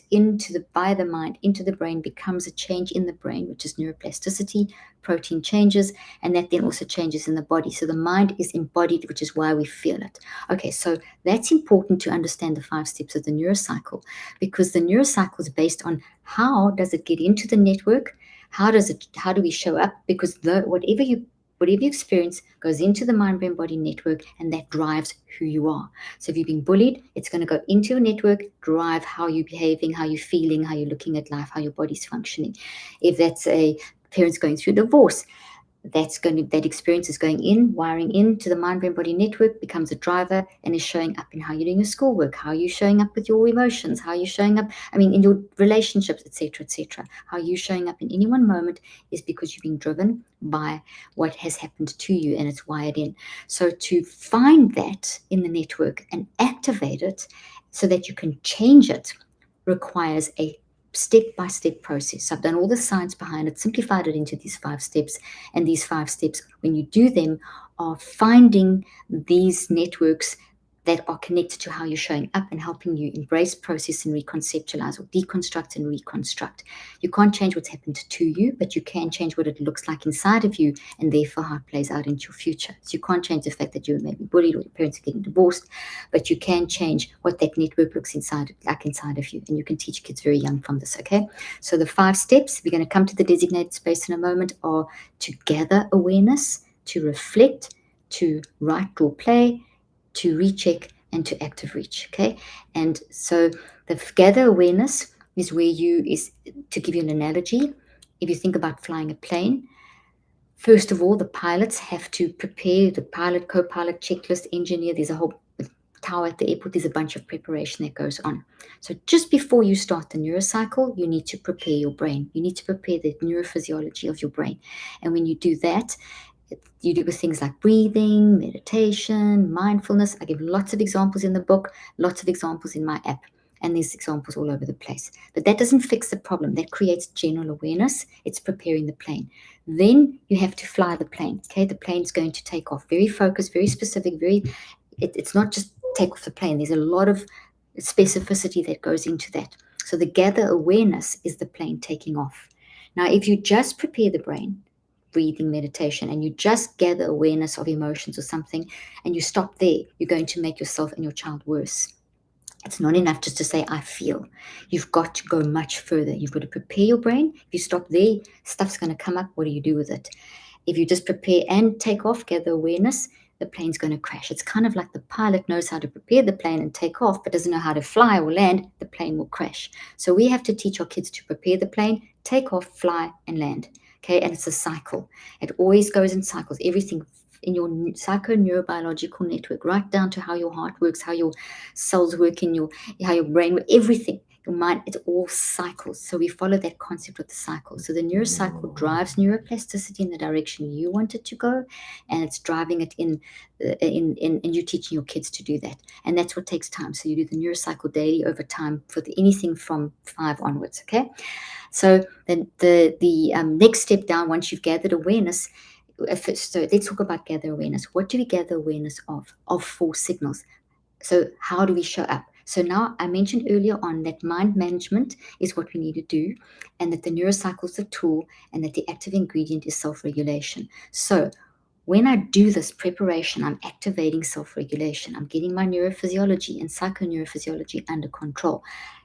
by the mind into the brain, becomes a change in the brain, which is neuroplasticity, protein changes, and that then also changes in the body. So the mind is embodied, which is why we feel it. Okay, so that's important to understand the 5 steps of the neurocycle, because the neurocycle is based on how does it get into the network, how do we show up, because whatever you experience goes into the mind-brain body network, and that drives who you are. So if you're being bullied, it's going to go into your network, drive how you're behaving, how you're feeling, how you're looking at life, how your body's functioning. If that's a parent's going through divorce, that experience is going in, wiring into the mind-brain body network, becomes a driver, and is showing up in how you're doing your schoolwork, how you're showing up with your emotions, how you're showing up, in your relationships, etc., etc. How you're showing up in any one moment is because you're being driven by what has happened to you, and it's wired in. So to find that in the network and activate it so that you can change it requires a step-by-step process. I've done all the science behind it, simplified it into these 5 steps, and these 5 steps, when you do them, are finding these networks that are connected to how you're showing up and helping you embrace, process, and reconceptualize, or deconstruct and reconstruct. You can't change what's happened to you, but you can change what it looks like inside of you, and therefore how it plays out into your future. So you can't change the fact that you were maybe bullied or your parents are getting divorced, but you can change what that network looks like inside of you, and you can teach kids very young from this, okay? So the 5 steps, we're going to come to the designated space in a moment, are to gather awareness, to reflect, to write, draw, play, to recheck, and to active reach, okay? And so the gather awareness is to give you an analogy, if you think about flying a plane, first of all, the pilots have to prepare the pilot, co-pilot, checklist, engineer. There's a whole tower at the airport. There's a bunch of preparation that goes on. So just before you start the neurocycle, you need to prepare your brain. You need to prepare the neurophysiology of your brain. And when you do that, You do with things like breathing, meditation, mindfulness. I give lots of examples in the book, lots of examples in my app, and there's examples all over the place. But that doesn't fix the problem. That creates general awareness. It's preparing the plane. Then you have to fly the plane. Okay, the plane's going to take off. Very focused, very specific, it's not just take off the plane. There's a lot of specificity that goes into that. So the gather awareness is the plane taking off. Now, if you just prepare the brain, breathing meditation, and you just gather awareness of emotions or something, and you stop there, you're going to make yourself and your child worse. It's not enough just to say, I feel. You've got to go much further. You've got to prepare your brain. If you stop there, stuff's going to come up. What do you do with it? If you just prepare and take off, gather awareness, the plane's going to crash. It's kind of like the pilot knows how to prepare the plane and take off, but doesn't know how to fly or land, the plane will crash. So we have to teach our kids to prepare the plane, take off, fly, and land. Okay, and it's a cycle. It always goes in cycles. Everything in your psychoneurobiological network, right down to how your heart works, how your cells work how your brain, everything, your mind, it's all cycles. So we follow that concept of the cycle. So the neurocycle drives neuroplasticity in the direction you want it to go, and it's driving it in you teaching your kids to do that. And that's what takes time. So you do the neurocycle daily over time for anything from 5 onwards, okay? So then the next step down, once you've gathered awareness, so let's talk about gather awareness. What do we gather awareness of? Of 4 signals. So how do we show up? So now I mentioned earlier on that mind management is what we need to do, and that the neurocycle is the tool, and that the active ingredient is self-regulation. So when I do this preparation, I'm activating self-regulation. I'm getting my neurophysiology and psychoneurophysiology under control.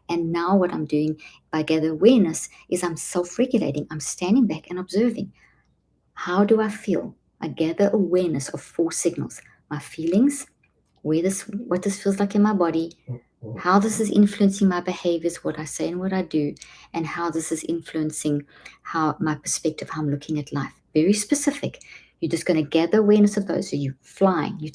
And now what I'm doing by gather awareness is I'm self-regulating. I'm standing back and observing. How do I feel? I gather awareness of 4 signals. My feelings, what this feels like in my body, how this is influencing my behaviors, what I say and what I do, and how this is influencing how my perspective, how I'm looking at life. Very specific. You're just going to gather awareness of those. So you're flying, you're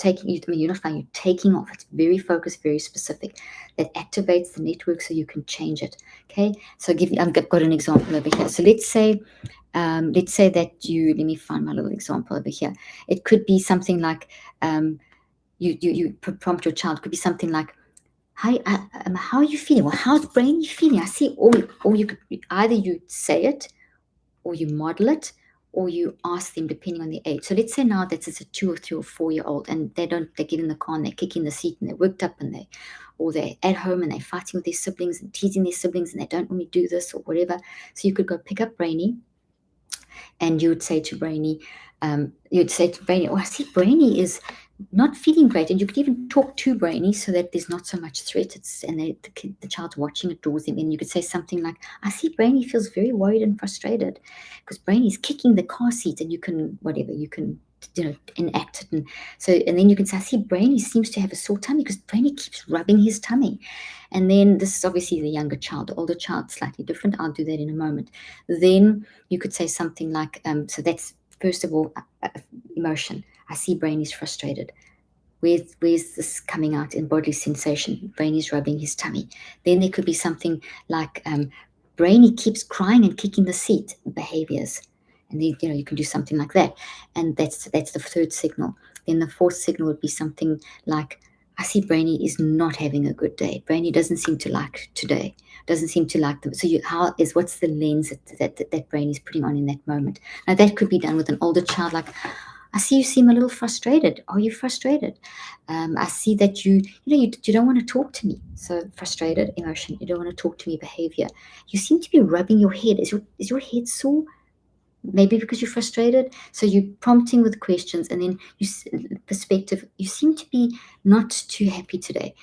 not flying, you're taking off. It's very focused, very specific. That activates the network so you can change it. Okay. So I've got an example over here. So let's say that let me find my little example over here. It could be something like, you prompt your child. It could be something like, how are you feeling? Well, how's brain you feeling? I see, or you could either you say it, or you model it, or you ask them depending on the age. So let's say now that it's a 2 or 3 or 4-year-old, and they get in the car and they kick in the seat and they're worked up, and they're at home and they're fighting with their siblings and teasing their siblings, and they don't want me to do this or whatever. So you could go pick up Brainy, and you would say to Brainy, oh, I see Brainy is not feeling great. And you could even talk to Brainy so that there's not so much threat. The child's watching, it draws them in. You could say something like, I see Brainy feels very worried and frustrated because Brainy's kicking the car seat, and you can enact it. And then you can say, I see Brainy seems to have a sore tummy because Brainy keeps rubbing his tummy. And then this is obviously the younger child. The older child, slightly different. I'll do that in a moment. Then you could say something like, so that's, first of all, emotion. I see Brainy's frustrated. Where's this coming out in bodily sensation? Brainy's rubbing his tummy. Then there could be something like, Brainy keeps crying and kicking the seat, behaviors. And then, you can do something like that. And that's the 3rd signal. Then the 4th signal would be something like, I see Brainy is not having a good day. Brainy doesn't seem to like today. Doesn't seem to like them. So what's the lens that Brainy's putting on in that moment? Now that could be done with an older child, like, I see you seem a little frustrated. Are you frustrated? I see that you don't want to talk to me. So frustrated, emotion. You don't want to talk to me, behavior. You seem to be rubbing your head. Is your head sore? Maybe because you're frustrated. So you're prompting with questions, and then perspective. You seem to be not too happy today.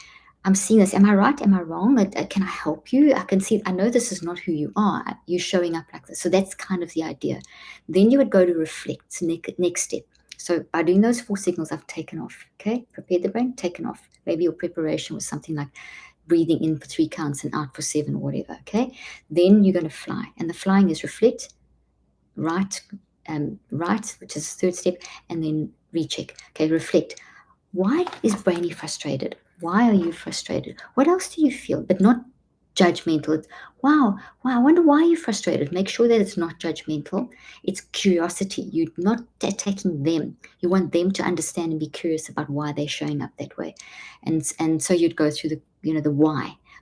I'm seeing this. Am I right? Am I wrong? Can I help you? I know this is not who you are. You're showing up like this. So that's kind of the idea. Then you would go to reflect. So next step. So by doing those 4 signals, I've taken off. Okay, prepared the brain, taken off. Maybe your preparation was something like breathing in for 3 counts and out for 7 or whatever. Okay, then you're going to fly, and the flying is reflect, right, which is the 3rd step, and then recheck. Okay, reflect. Why is Brainy frustrated? Why are you frustrated? What else do you feel? But not judgmental. It's, wow, I wonder why you're frustrated. Make sure that it's not judgmental. It's curiosity. You're not attacking them. You want them to understand and be curious about why they're showing up that way. And so you'd go through the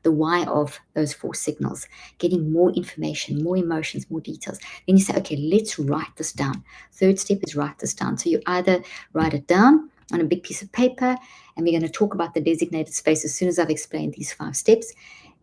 why of those four signals, getting more information, more emotions, more details. Then you say, okay, let's write this down. Third step is write this down. So you either write it down on a big piece of paper, and we're going to talk about the designated space as soon as I've explained these 5 steps.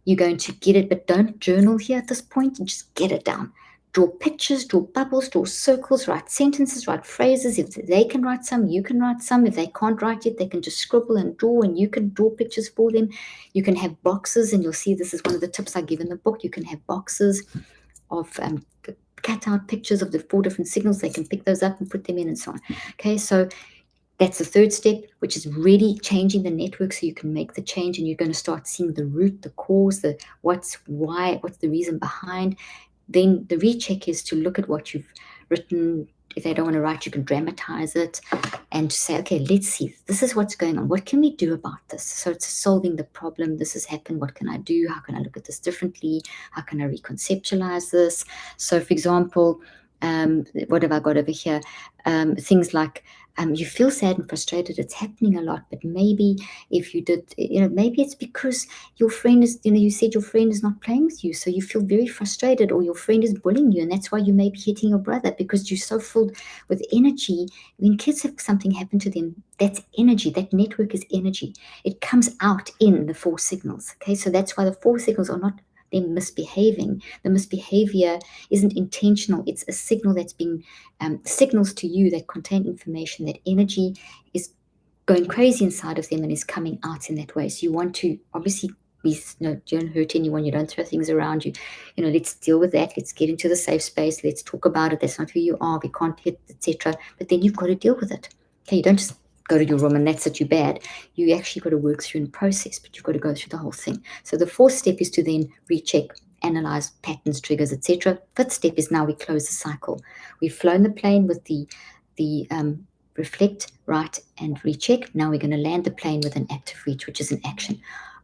You're going to get it, but don't journal here at this point. Just get it down. Draw pictures, draw bubbles, draw circles, write sentences, write phrases. If they can write some, you can write some. If they can't write it, they can just scribble and draw, and you can draw pictures for them. You can have boxes, and you'll see this is one of the tips I give in the book. You can have boxes of cut-out pictures of the 4 different signals. They can pick those up and put them in and so on. Okay, so that's the third step, which is really changing the network so you can make the change, and you're going to start seeing the root, the cause, what's the reason behind. Then the recheck is to look at what you've written. If they don't want to write, you can dramatize it and say, okay, let's see. This is what's going on. What can we do about this? So it's solving the problem. This has happened. What can I do? How can I look at this differently? How can I reconceptualize this? So, for example, what have I got over here? Things like you feel sad and frustrated. It's happening a lot, but maybe if you did, maybe it's because your friend is, you said your friend is not playing with you, so you feel very frustrated, or your friend is bullying you, and that's why you may be hitting your brother, because you're so filled with energy. When kids have something happen to them, that's energy. That network is energy. It comes out in the 4 signals. Okay, so that's why the 4 signals are not them misbehaving. The misbehavior isn't intentional. It's a signal that's being signals to you that contain information. That energy is going crazy inside of them and is coming out in that way. So you want to obviously don't hurt anyone. You don't throw things around you. Let's deal with that. Let's get into the safe space. Let's talk about it. That's not who you are. We can't hit, etc. But then you've got to deal with it. Okay, you don't just go to your room and that's it, you're bad. You actually got to work through and process, but you've got to go through the whole thing. So the 4th step is to then recheck, analyze patterns, triggers, etc. 5th step is now we close the cycle. We've flown the plane with the reflect, write, and recheck. Now we're going to land the plane with an active reach, which is an action.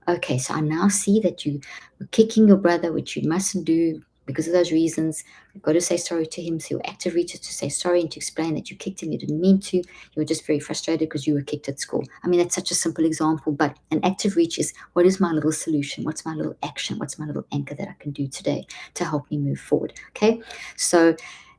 Okay, so I now see that you were kicking your brother, which you mustn't do because of those reasons. You've got to say sorry to him. So your active reach is to say sorry and to explain that you kicked him, you didn't mean to. You were just very frustrated because you were kicked at school. I mean, that's such a simple example, but an active reach is, what is my little solution? What's my little action? What's my little anchor that I can do today to help me move forward? Okay, so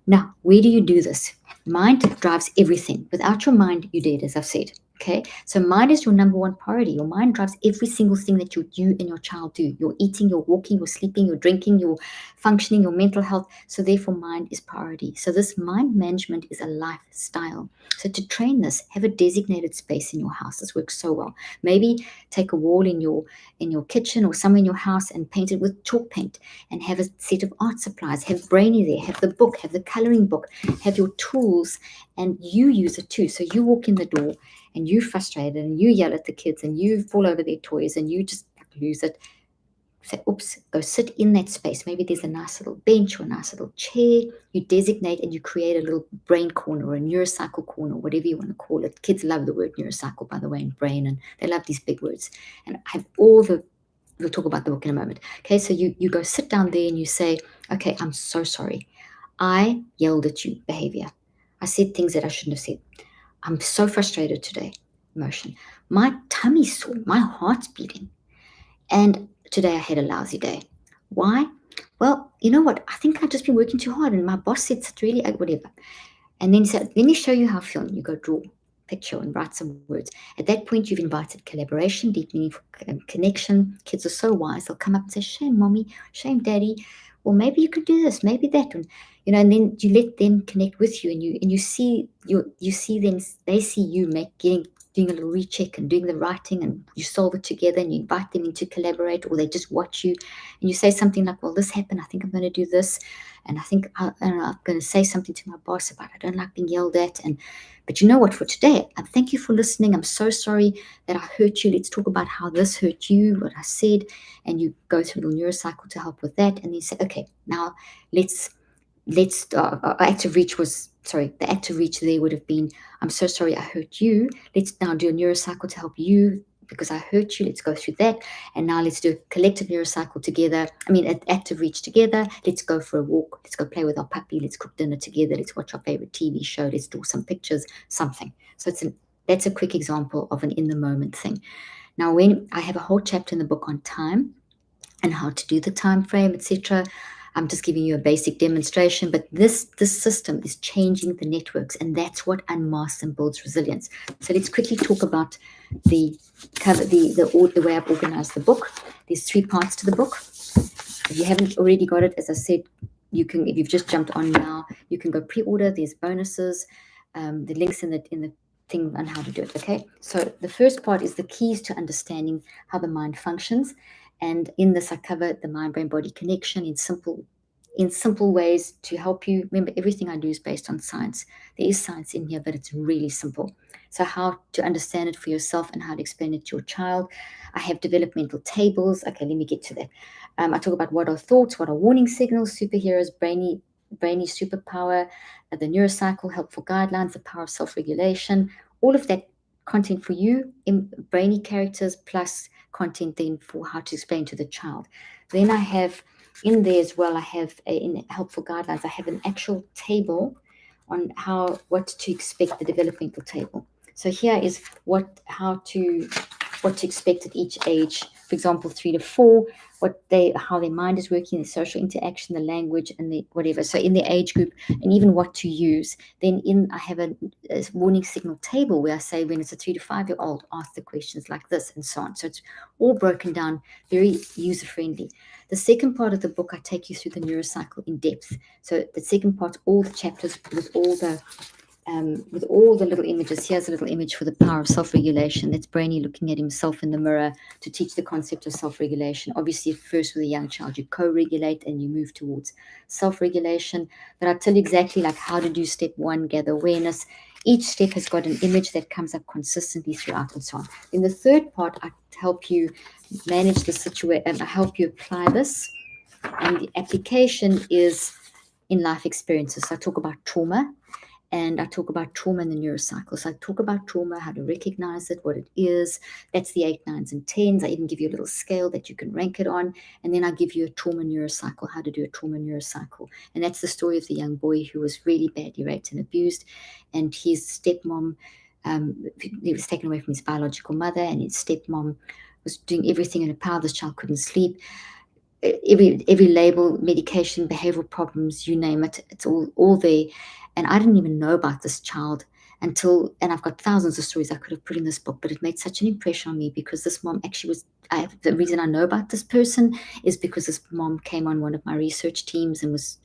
now where do you do this? Mind drives everything. Without your mind, you're dead, as I've said. Okay, so mind is your number 1 priority. Your mind drives every single thing that you and your child do. You're eating, you're walking, you're sleeping, you're drinking, you're functioning, your mental health. So therefore, mind is priority. So this mind management is a lifestyle. So to train this, have a designated space in your house. This works so well. Maybe take a wall in your kitchen or somewhere in your house and paint it with chalk paint, and have a set of art supplies. Have Brainy there, have the book, have the coloring book, have your tools, and you use it too. So you walk in the door and you're frustrated and you yell at the kids and you fall over their toys and you just lose it. Say, oops, go sit in that space. Maybe there's a nice little bench or a nice little chair. You designate and you create a little brain corner or a neurocycle corner, whatever you want to call it. Kids love the word neurocycle, by the way, and brain, and they love these big words. And I have we'll talk about the book in a moment. Okay, so you go sit down there and you say, okay, I'm so sorry. I yelled at you, behavior. I said things that I shouldn't have said. I'm so frustrated today, emotion. My tummy's sore, my heart's beating. And today I had a lousy day. Why? Well, you know what? I think I've just been working too hard and my boss said it's really whatever. And then he said, let me show you how I feel. And you go draw a picture and write some words. At that point, you've invited collaboration, deep meaningful connection. Kids are so wise. They'll come up and say, shame, mommy, shame, daddy. Well, maybe you could do this, maybe that. And and then you let them connect with you, and you see them, they see you doing a little recheck and doing the writing, and you solve it together, and you invite them in to collaborate, or they just watch you, and you say something like, well, this happened, I think I'm going to do this, and I think I'm going to say something to my boss about I don't like being yelled at, but you know what, for today, I thank you for listening. I'm so sorry that I hurt you. Let's talk about how this hurt you, what I said, and you go through the neurocycle to help with that, and then you say, okay, now let's active reach was, the active reach there would have been, I'm so sorry I hurt you. Let's now do a neurocycle to help you because I hurt you. Let's go through that. And now let's do a collective neurocycle together. I mean, an active reach together. Let's go for a walk. Let's go play with our puppy. Let's cook dinner together. Let's watch our favorite TV show. Let's draw some pictures, something. So that's a quick example of an in the moment thing. Now, when I have a whole chapter in the book on time and how to do the time frame, etc. I'm just giving you a basic demonstration, but this system is changing the networks, and that's what unmasks and builds resilience. So let's quickly talk about the cover, the way I've organized the book. There's 3 parts to the book. If you haven't already got it, as I said, you can. If you've just jumped on now, you can go pre-order. There's bonuses, the links in the thing on how to do it. Okay, so the first part is the keys to understanding how the mind functions. And in this, I cover the mind-brain-body connection in simple ways to help you. Remember, everything I do is based on science. There is science in here, but it's really simple. So how to understand it for yourself and how to explain it to your child. I have developmental tables. Okay, let me get to that. I talk about what are thoughts, what are warning signals, superheroes, brainy superpower, the neurocycle, helpful guidelines, the power of self-regulation, all of that content for you in brainy characters plus content then for how to explain to the child. Then I have in there as well, I have in helpful guidelines, I have an actual table on what to expect, the developmental table. So here is what to expect at each age. For example, 3 to 4, how their mind is working, the social interaction, the language, and the whatever. So in the age group, and even what to use. Then I have a warning signal table where I say when it's a 3 to 5-year-old, ask the questions like this and so on. So it's all broken down, very user friendly. The second part of the book, I take you through the neurocycle in depth. So the second part, all the chapters with all the little images. Here's a little image for the power of self-regulation. That's Brainy looking at himself in the mirror to teach the concept of self-regulation. Obviously, first with a young child, you co-regulate and you move towards self-regulation. But I'll tell you exactly like how to do step 1, gather awareness. Each step has got an image that comes up consistently throughout and so on. In the third part, I help you manage the situation and I help you apply this. And the application is in life experiences. So I talk about trauma. And I talk about trauma in the neurocycle. So I talk about trauma, how to recognize it, what it is. That's the 8, 9s, and 10s. I even give you a little scale that you can rank it on. And then I give you a trauma neurocycle, how to do a trauma neurocycle. And that's the story of the young boy who was really badly raped and abused. And his stepmom, he was taken away from his biological mother, and his stepmom was doing everything in her power. This child couldn't sleep. Every label, medication, behavioral problems, you name it, it's all there. And I didn't even know about this child and I've got thousands of stories I could have put in this book, but it made such an impression on me because this mom actually the reason I know about this person is because this mom came on one of my research teams and was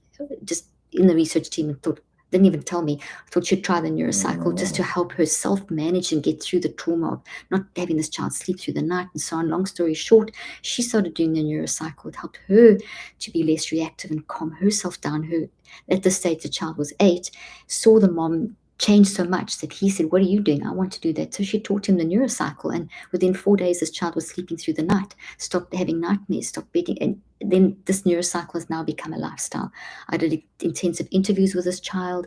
just in the research team and didn't even tell me, thought she'd try the neurocycle just to help herself manage and get through the trauma of not having this child sleep through the night and so on. Long story short, she started doing the neurocycle. It helped her to be less reactive and calm herself down. At this stage, the child was 8, saw the mom change so much that he said, what are you doing? I want to do that. So she taught him the neurocycle. And within 4 days, this child was sleeping through the night, stopped having nightmares, stopped betting. And then this neurocycle has now become a lifestyle. I did intensive interviews with this child,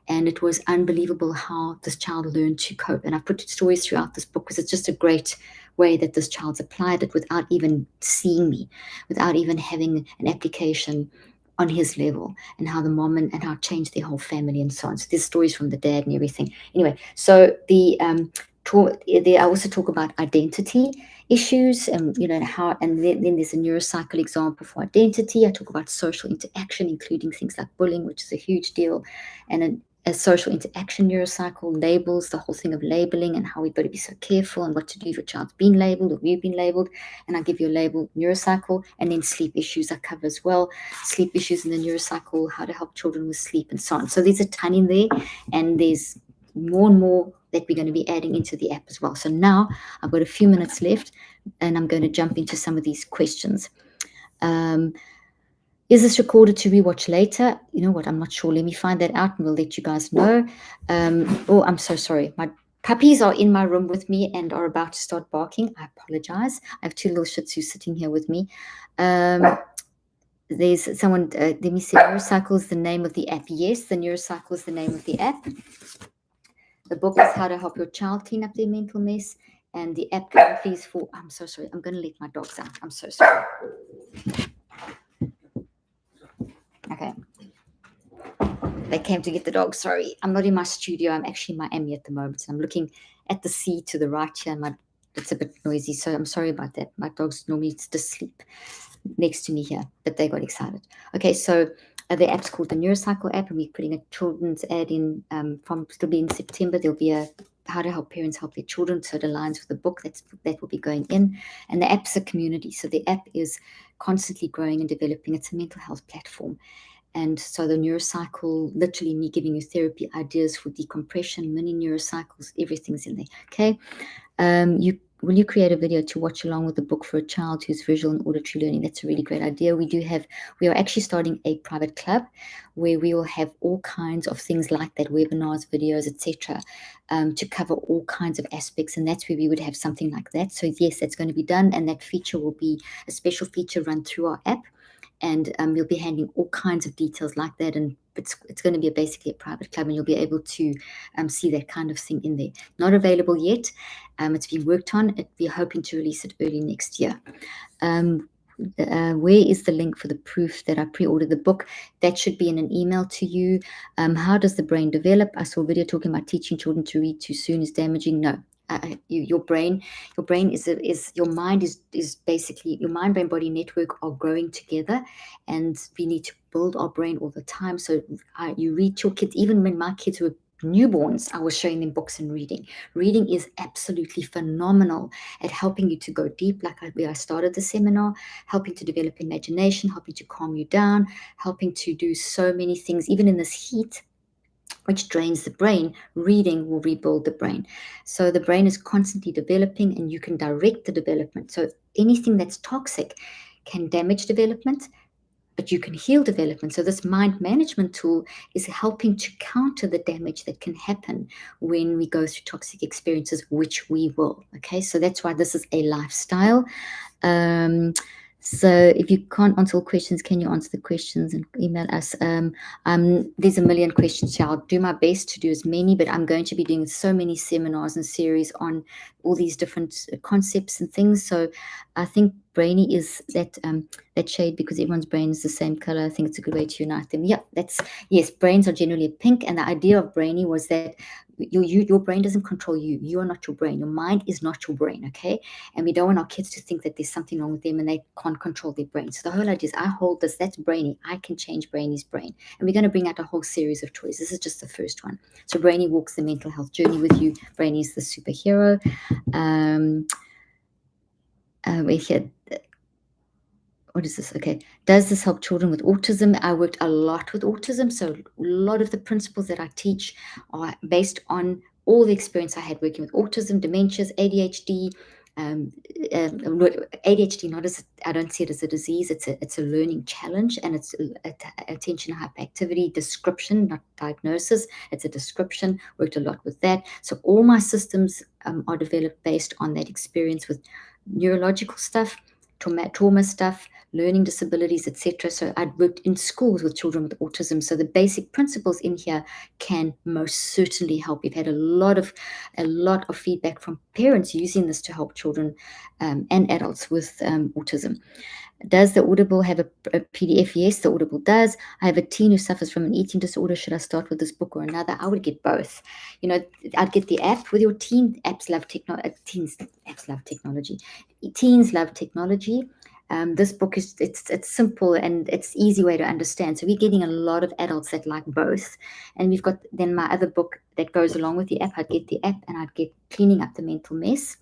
and it was unbelievable how this child learned to cope. And I put stories throughout this book because it's just a great way that this child's applied it without even seeing me, without even having an application on his level, and how the mom and how it changed their whole family and so on. So there's stories from the dad and everything. Anyway, so I also talk about identity issues and how, and then there's a neurocycle example for identity. I talk about social interaction, including things like bullying, which is a huge deal, and a social interaction neurocycle, labels, the whole thing of labeling and how we've got to be so careful and what to do if your child's been labeled or you've been labeled. And I give you a label neurocycle, and then sleep issues I cover as well. Sleep issues in the neurocycle, how to help children with sleep and so on. So there's a ton in there, and there's more and more that we're going to be adding into the app as well. So now I've got a few minutes left, and I'm going to jump into some of these questions. Is this recorded to rewatch later? You know what? I'm not sure. Let me find that out and we'll let you guys know. I'm so sorry. My puppies are in my room with me and are about to start barking. I apologize. I have 2 little Shih Tzus sitting here with me. There's someone, let me see, Neurocycle is the name of the app. Yes, the Neurocycle is the name of the app. The book is How to Help Your Child Clean Up Their Mental Mess. And the app currently is for, I'm so sorry, I'm going to let my dogs out. I'm so sorry. Okay. They came to get the dog. Sorry, I'm not in my studio. I'm actually in Miami at the moment. I'm looking at the sea to the right here, and it's a bit noisy, so I'm sorry about that. My dogs normally just sleep next to me here, but they got excited. Okay, so the app's called the Neurocycle app, and we're putting a children's ad in from still be in September. There'll be a how to help parents help their children, so it aligns with the book that will be going in. And the app's a community, so the app is constantly growing and developing. It's a mental health platform. And so the Neurocycle, literally me giving you therapy ideas for decompression, mini neurocycles, everything's in there. Okay. Will you create a video to watch along with the book for a child who's visual and auditory learning? That's a really great idea. We are actually starting a private club where we will have all kinds of things like that, webinars, videos, etc., to cover all kinds of aspects. And that's where we would have something like that. So yes, that's going to be done. And that feature will be a special feature run through our app. And you'll be handling all kinds of details like that. And it's going to be basically a private club, and you'll be able to see that kind of thing in there. Not available yet. It's being worked on. We're hoping to release it early next year. Where is the link for the proof that I pre-ordered the book? That should be in an email to you. How does the brain develop? I saw a video talking about teaching children to read too soon is damaging. No. Your brain is your mind is basically your mind brain body network are growing together, and we need to build our brain all the time. So you read to your kids. Even when my kids were newborns, I was showing them books and reading. Reading is absolutely phenomenal at helping you to go deep, like where I started the seminar, helping to develop imagination, helping to calm you down, helping to do so many things. Even in this heat, which drains the brain, reading will rebuild the brain. So the brain is constantly developing, and you can direct the development. So anything that's toxic can damage development, but you can heal development. So this mind management tool is helping to counter the damage that can happen when we go through toxic experiences, which we will. Okay, so that's why this is a lifestyle. So if you can't answer all questions, can you answer the questions and email us? There's a million questions here. I'll do my best to do as many, but I'm going to be doing so many seminars and series on all these different concepts and things. So I think brainy is that shade because everyone's brain is the same color. I think it's a good way to unite them. Yeah, yes, brains are generally pink. And the idea of brainy was that your brain doesn't control you. You are not your brain. Your mind is not your brain, okay? And we don't want our kids to think that there's something wrong with them and they can't control their brain. So the whole idea is I hold this, that's brainy. I can change brainy's brain. And we're going to bring out a whole series of toys. This is just the first one. So brainy walks the mental health journey with you. Brainy is the superhero. We had what is this? Okay. Does this help children with autism? I worked a lot with autism. So a lot of the principles that I teach are based on all the experience I had working with autism, dementias, ADHD. ADHD, I don't see it as a disease. It's a learning challenge, and it's attention hyperactivity description, not diagnosis. It's a description. Worked a lot with that. So all my systems are developed based on that experience with neurological stuff, trauma stuff, learning disabilities, etc. So I worked in schools with children with autism. So the basic principles in here can most certainly help. We've had a lot of feedback from parents using this to help children and adults with autism. Does the Audible have a PDF? Yes, the Audible does. I have a teen who suffers from an eating disorder. Should I start with this book or another? I would get both. I'd get the app with your teen. Apps love technology. Apps love technology. Teens love technology. This book it's simple and it's easy way to understand. So we're getting a lot of adults that like both. And we've got then my other book that goes along with the app. I'd get the app and I'd get Cleaning Up the Mental Mess,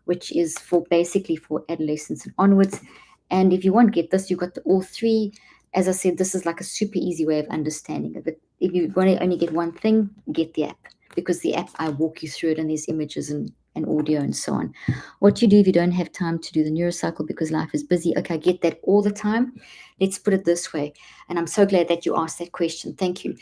which is basically for adolescents and onwards. And if you want to get this, you've got all three. As I said, this is like a super easy way of understanding it. But if you want to only get one thing, get the app. Because the app, I walk you through it and there's images and audio and so on. What do you do if you don't have time to do the Neurocycle because life is busy? Okay, I get that all the time. Let's put it this way. And I'm so glad that you asked that question. Thank you.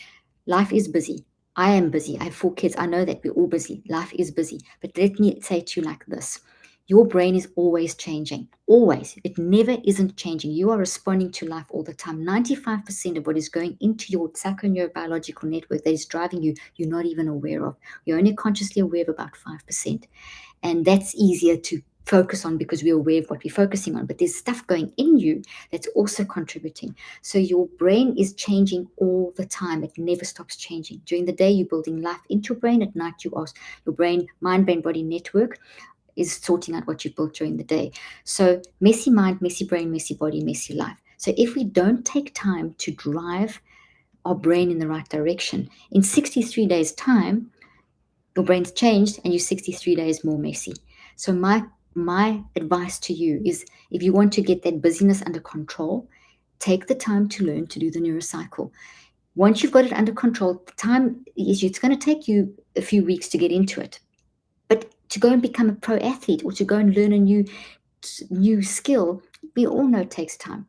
Life is busy. I am busy. I have 4 kids. I know that we're all busy. Life is busy. But let me say to you like this. Your brain is always changing, always. It never isn't changing. You are responding to life all the time. 95% of what is going into your psychoneurobiological network that is driving you, you're not even aware of. You're only consciously aware of about 5%. And that's easier to focus on because we're aware of what we're focusing on. But there's stuff going in you that's also contributing. So your brain is changing all the time. It never stops changing. During the day, you're building life into your brain. At night, you ask your brain, mind, brain, body network is sorting out what you built during the day. So messy mind, messy brain, messy body, messy life. So if we don't take time to drive our brain in the right direction, in 63 days' time, your brain's changed and you're 63 days more messy. So my advice to you is, if you want to get that busyness under control, take the time to learn to do the neurocycle. Once you've got it under control, the time is, it's going to take you a few weeks to get into it. But to go and become a pro athlete or to go and learn a new skill, we all know it takes time.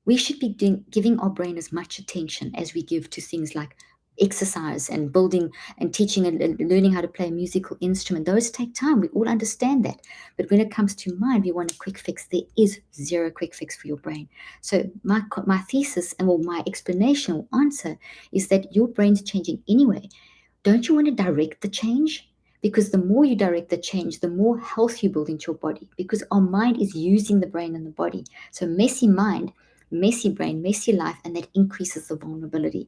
We should be giving our brain as much attention as we give to things like exercise and building and teaching and learning how to play a musical instrument. Those take time. We all understand that. But when it comes to mind, we want a quick fix. There is zero quick fix for your brain. So my thesis and my explanation or answer is that your brain's changing anyway. Don't you want to direct the change? Because the more you direct the change, the more health you build into your body, because our mind is using the brain and the body. So messy mind, messy brain, messy life, and that increases the vulnerability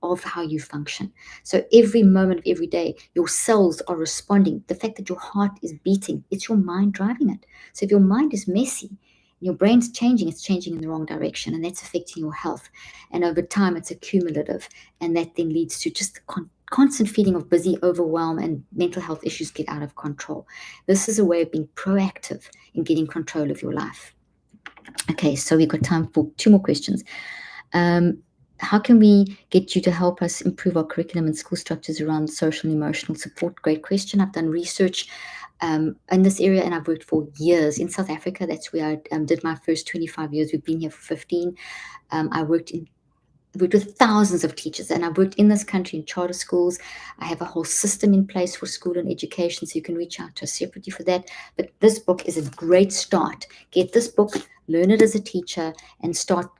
of how you function. So every moment of every day, your cells are responding. The fact that your heart is beating, it's your mind driving it. So if your mind is messy, your brain's changing, it's changing in the wrong direction, and that's affecting your health. And over time, it's accumulative, and that then leads to just constant feeling of busy, overwhelm, and mental health issues get out of control. This is a way of being proactive in getting control of your life. Okay, so we've got time for 2 more questions. How can we get you to help us improve our curriculum and school structures around social and emotional support? Great question. I've done research in this area, and I've worked for years in South Africa. That's where I did my first 25 years. We've been here for 15. I worked with thousands of teachers, and I've worked in this country in charter schools. I have a whole system in place for school and education, so you can reach out to us separately for that. But this book is a great start. Get this book, learn it as a teacher, and start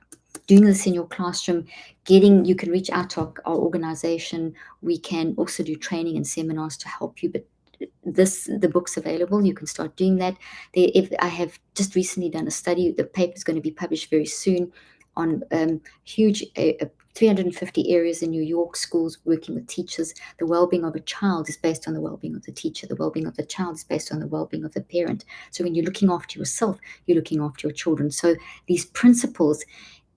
doing this in your classroom. You can reach out to our organization. We can also do training and seminars to help you, but the book's available. You can start doing that. I have just recently done a study. The paper is going to be published very soon on huge 350 areas in New York schools working with teachers. The well-being of a child is based on the well-being of the teacher. The well-being of the child is based on the well-being of the parent. So when you're looking after yourself, you're looking after your children. So these principles,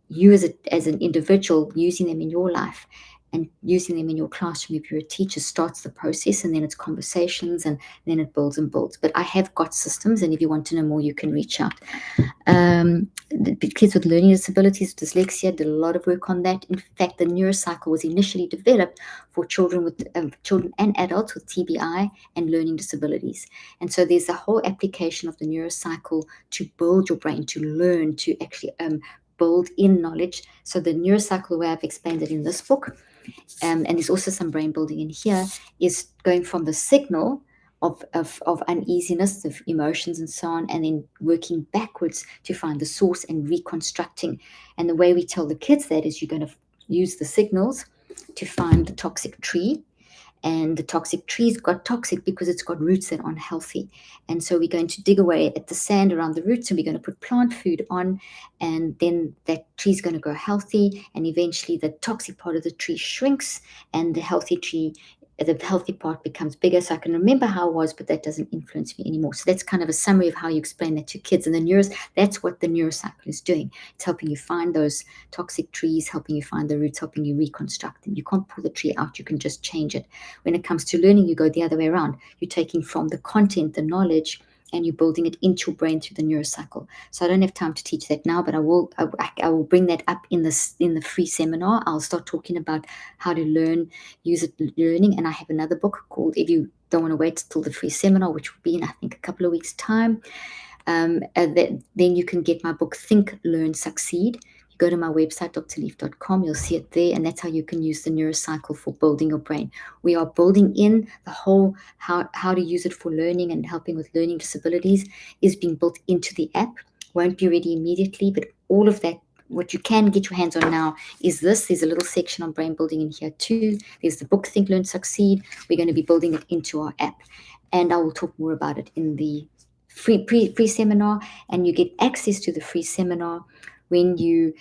you as an individual, using them in your life and using them in your classroom if you're a teacher, starts the process, and then it's conversations, and then it builds and builds. But I have got systems, and if you want to know more, you can reach out. The kids with learning disabilities, dyslexia, did a lot of work on that. In fact, the Neurocycle was initially developed for children and adults with TBI and learning disabilities. And so there's a whole application of the Neurocycle to build your brain, to learn, to actually build in knowledge. So the Neurocycle, the way I've explained it in this book, and there's also some brain building in here, is going from the signal of uneasiness, of emotions and so on, and then working backwards to find the source and reconstructing. And the way we tell the kids that is, you're going to use the signals to find the toxic tree. And the toxic tree's got toxic because it's got roots that aren't healthy. And so we're going to dig away at the sand around the roots, and we're going to put plant food on, and then that tree's going to grow healthy, and eventually the toxic part of the tree shrinks, and the healthy part becomes bigger. So I can remember how it was, but that doesn't influence me anymore. So that's kind of a summary of how you explain that to kids. And that's what the Neurocycle is doing. It's helping you find those toxic trees, helping you find the roots, helping you reconstruct them. You can't pull the tree out, you can just change it. When it comes to learning, you go the other way around. You're taking from the content, the knowledge, and you're building it into your brain through the Neurocycle. So I don't have time to teach that now, but I will bring that up in the free seminar. I'll start talking about how to use it learning. And I have another book called, if you don't want to wait till the free seminar, which will be in, I think, a couple of weeks' time, then you can get my book, Think, Learn, Succeed. Go to my website, drleaf.com. You'll see it there, and that's how you can use the Neurocycle for building your brain. We are building in the whole how to use it for learning and helping with learning disabilities is being built into the app. Won't be ready immediately, but all of that, what you can get your hands on now is this. There's a little section on brain building in here too. There's the book, Think, Learn, Succeed. We're going to be building it into our app. and I will talk more about it in the free seminar. And you get access to the free seminar when you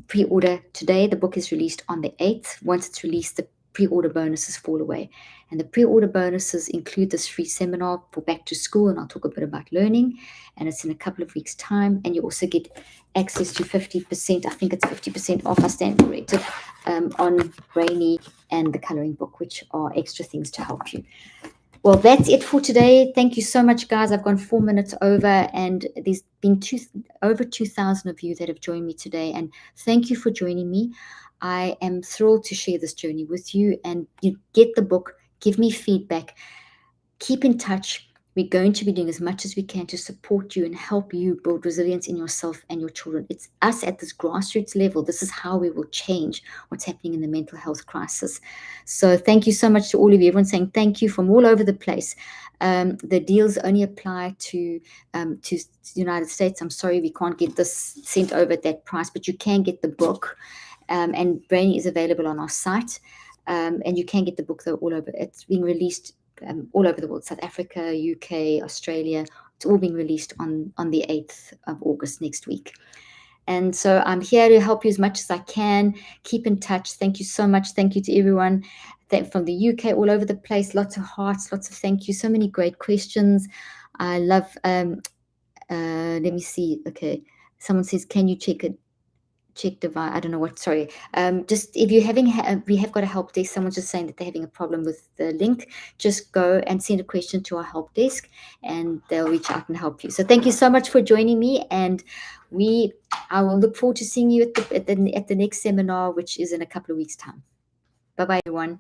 pre-order today. The book is released on the 8th. Once it's released, the pre-order bonuses fall away, and the pre-order bonuses include this free seminar for back to school, and I'll talk a bit about learning, and it's in a couple of weeks time. And you also get access to 50%, I think it's 50% off, I stand corrected, on Brainy and the coloring book, which are extra things to help you. Well, that's it for today. Thank you so much, guys. I've gone 4 minutes over, and there's been over 2,000 of you that have joined me today. And thank you for joining me. I am thrilled to share this journey with you. And you get the book, give me feedback, keep in touch. We're going to be doing as much as we can to support you and help you build resilience in yourself and your children. It's us at this grassroots level. This is how we will change what's happening in the mental health crisis. So thank you so much to all of you. Everyone's saying thank you from all over the place. The deals only apply to the United States. I'm sorry we can't get this sent over at that price, but you can get the book. And Brainy is available on our site. And you can get the book, though, all over. It's being released all over the world, South Africa, UK, Australia. It's all being released on the 8th of August next week. And so I'm here to help you as much as I can. Keep in touch. Thank you so much. Thank you to everyone from the UK, all over the place. Lots of hearts, lots of thank you. So many great questions. I love, let me see. Okay. Someone says, can you check device? I don't know what, sorry. Just if you're we have got a help desk. Someone's just saying that they're having a problem with the link. Just go and send a question to our help desk and they'll reach out and help you. So thank you so much for joining me, and I will look forward to seeing you at the next seminar, which is in a couple of weeks' time. Bye-bye, everyone.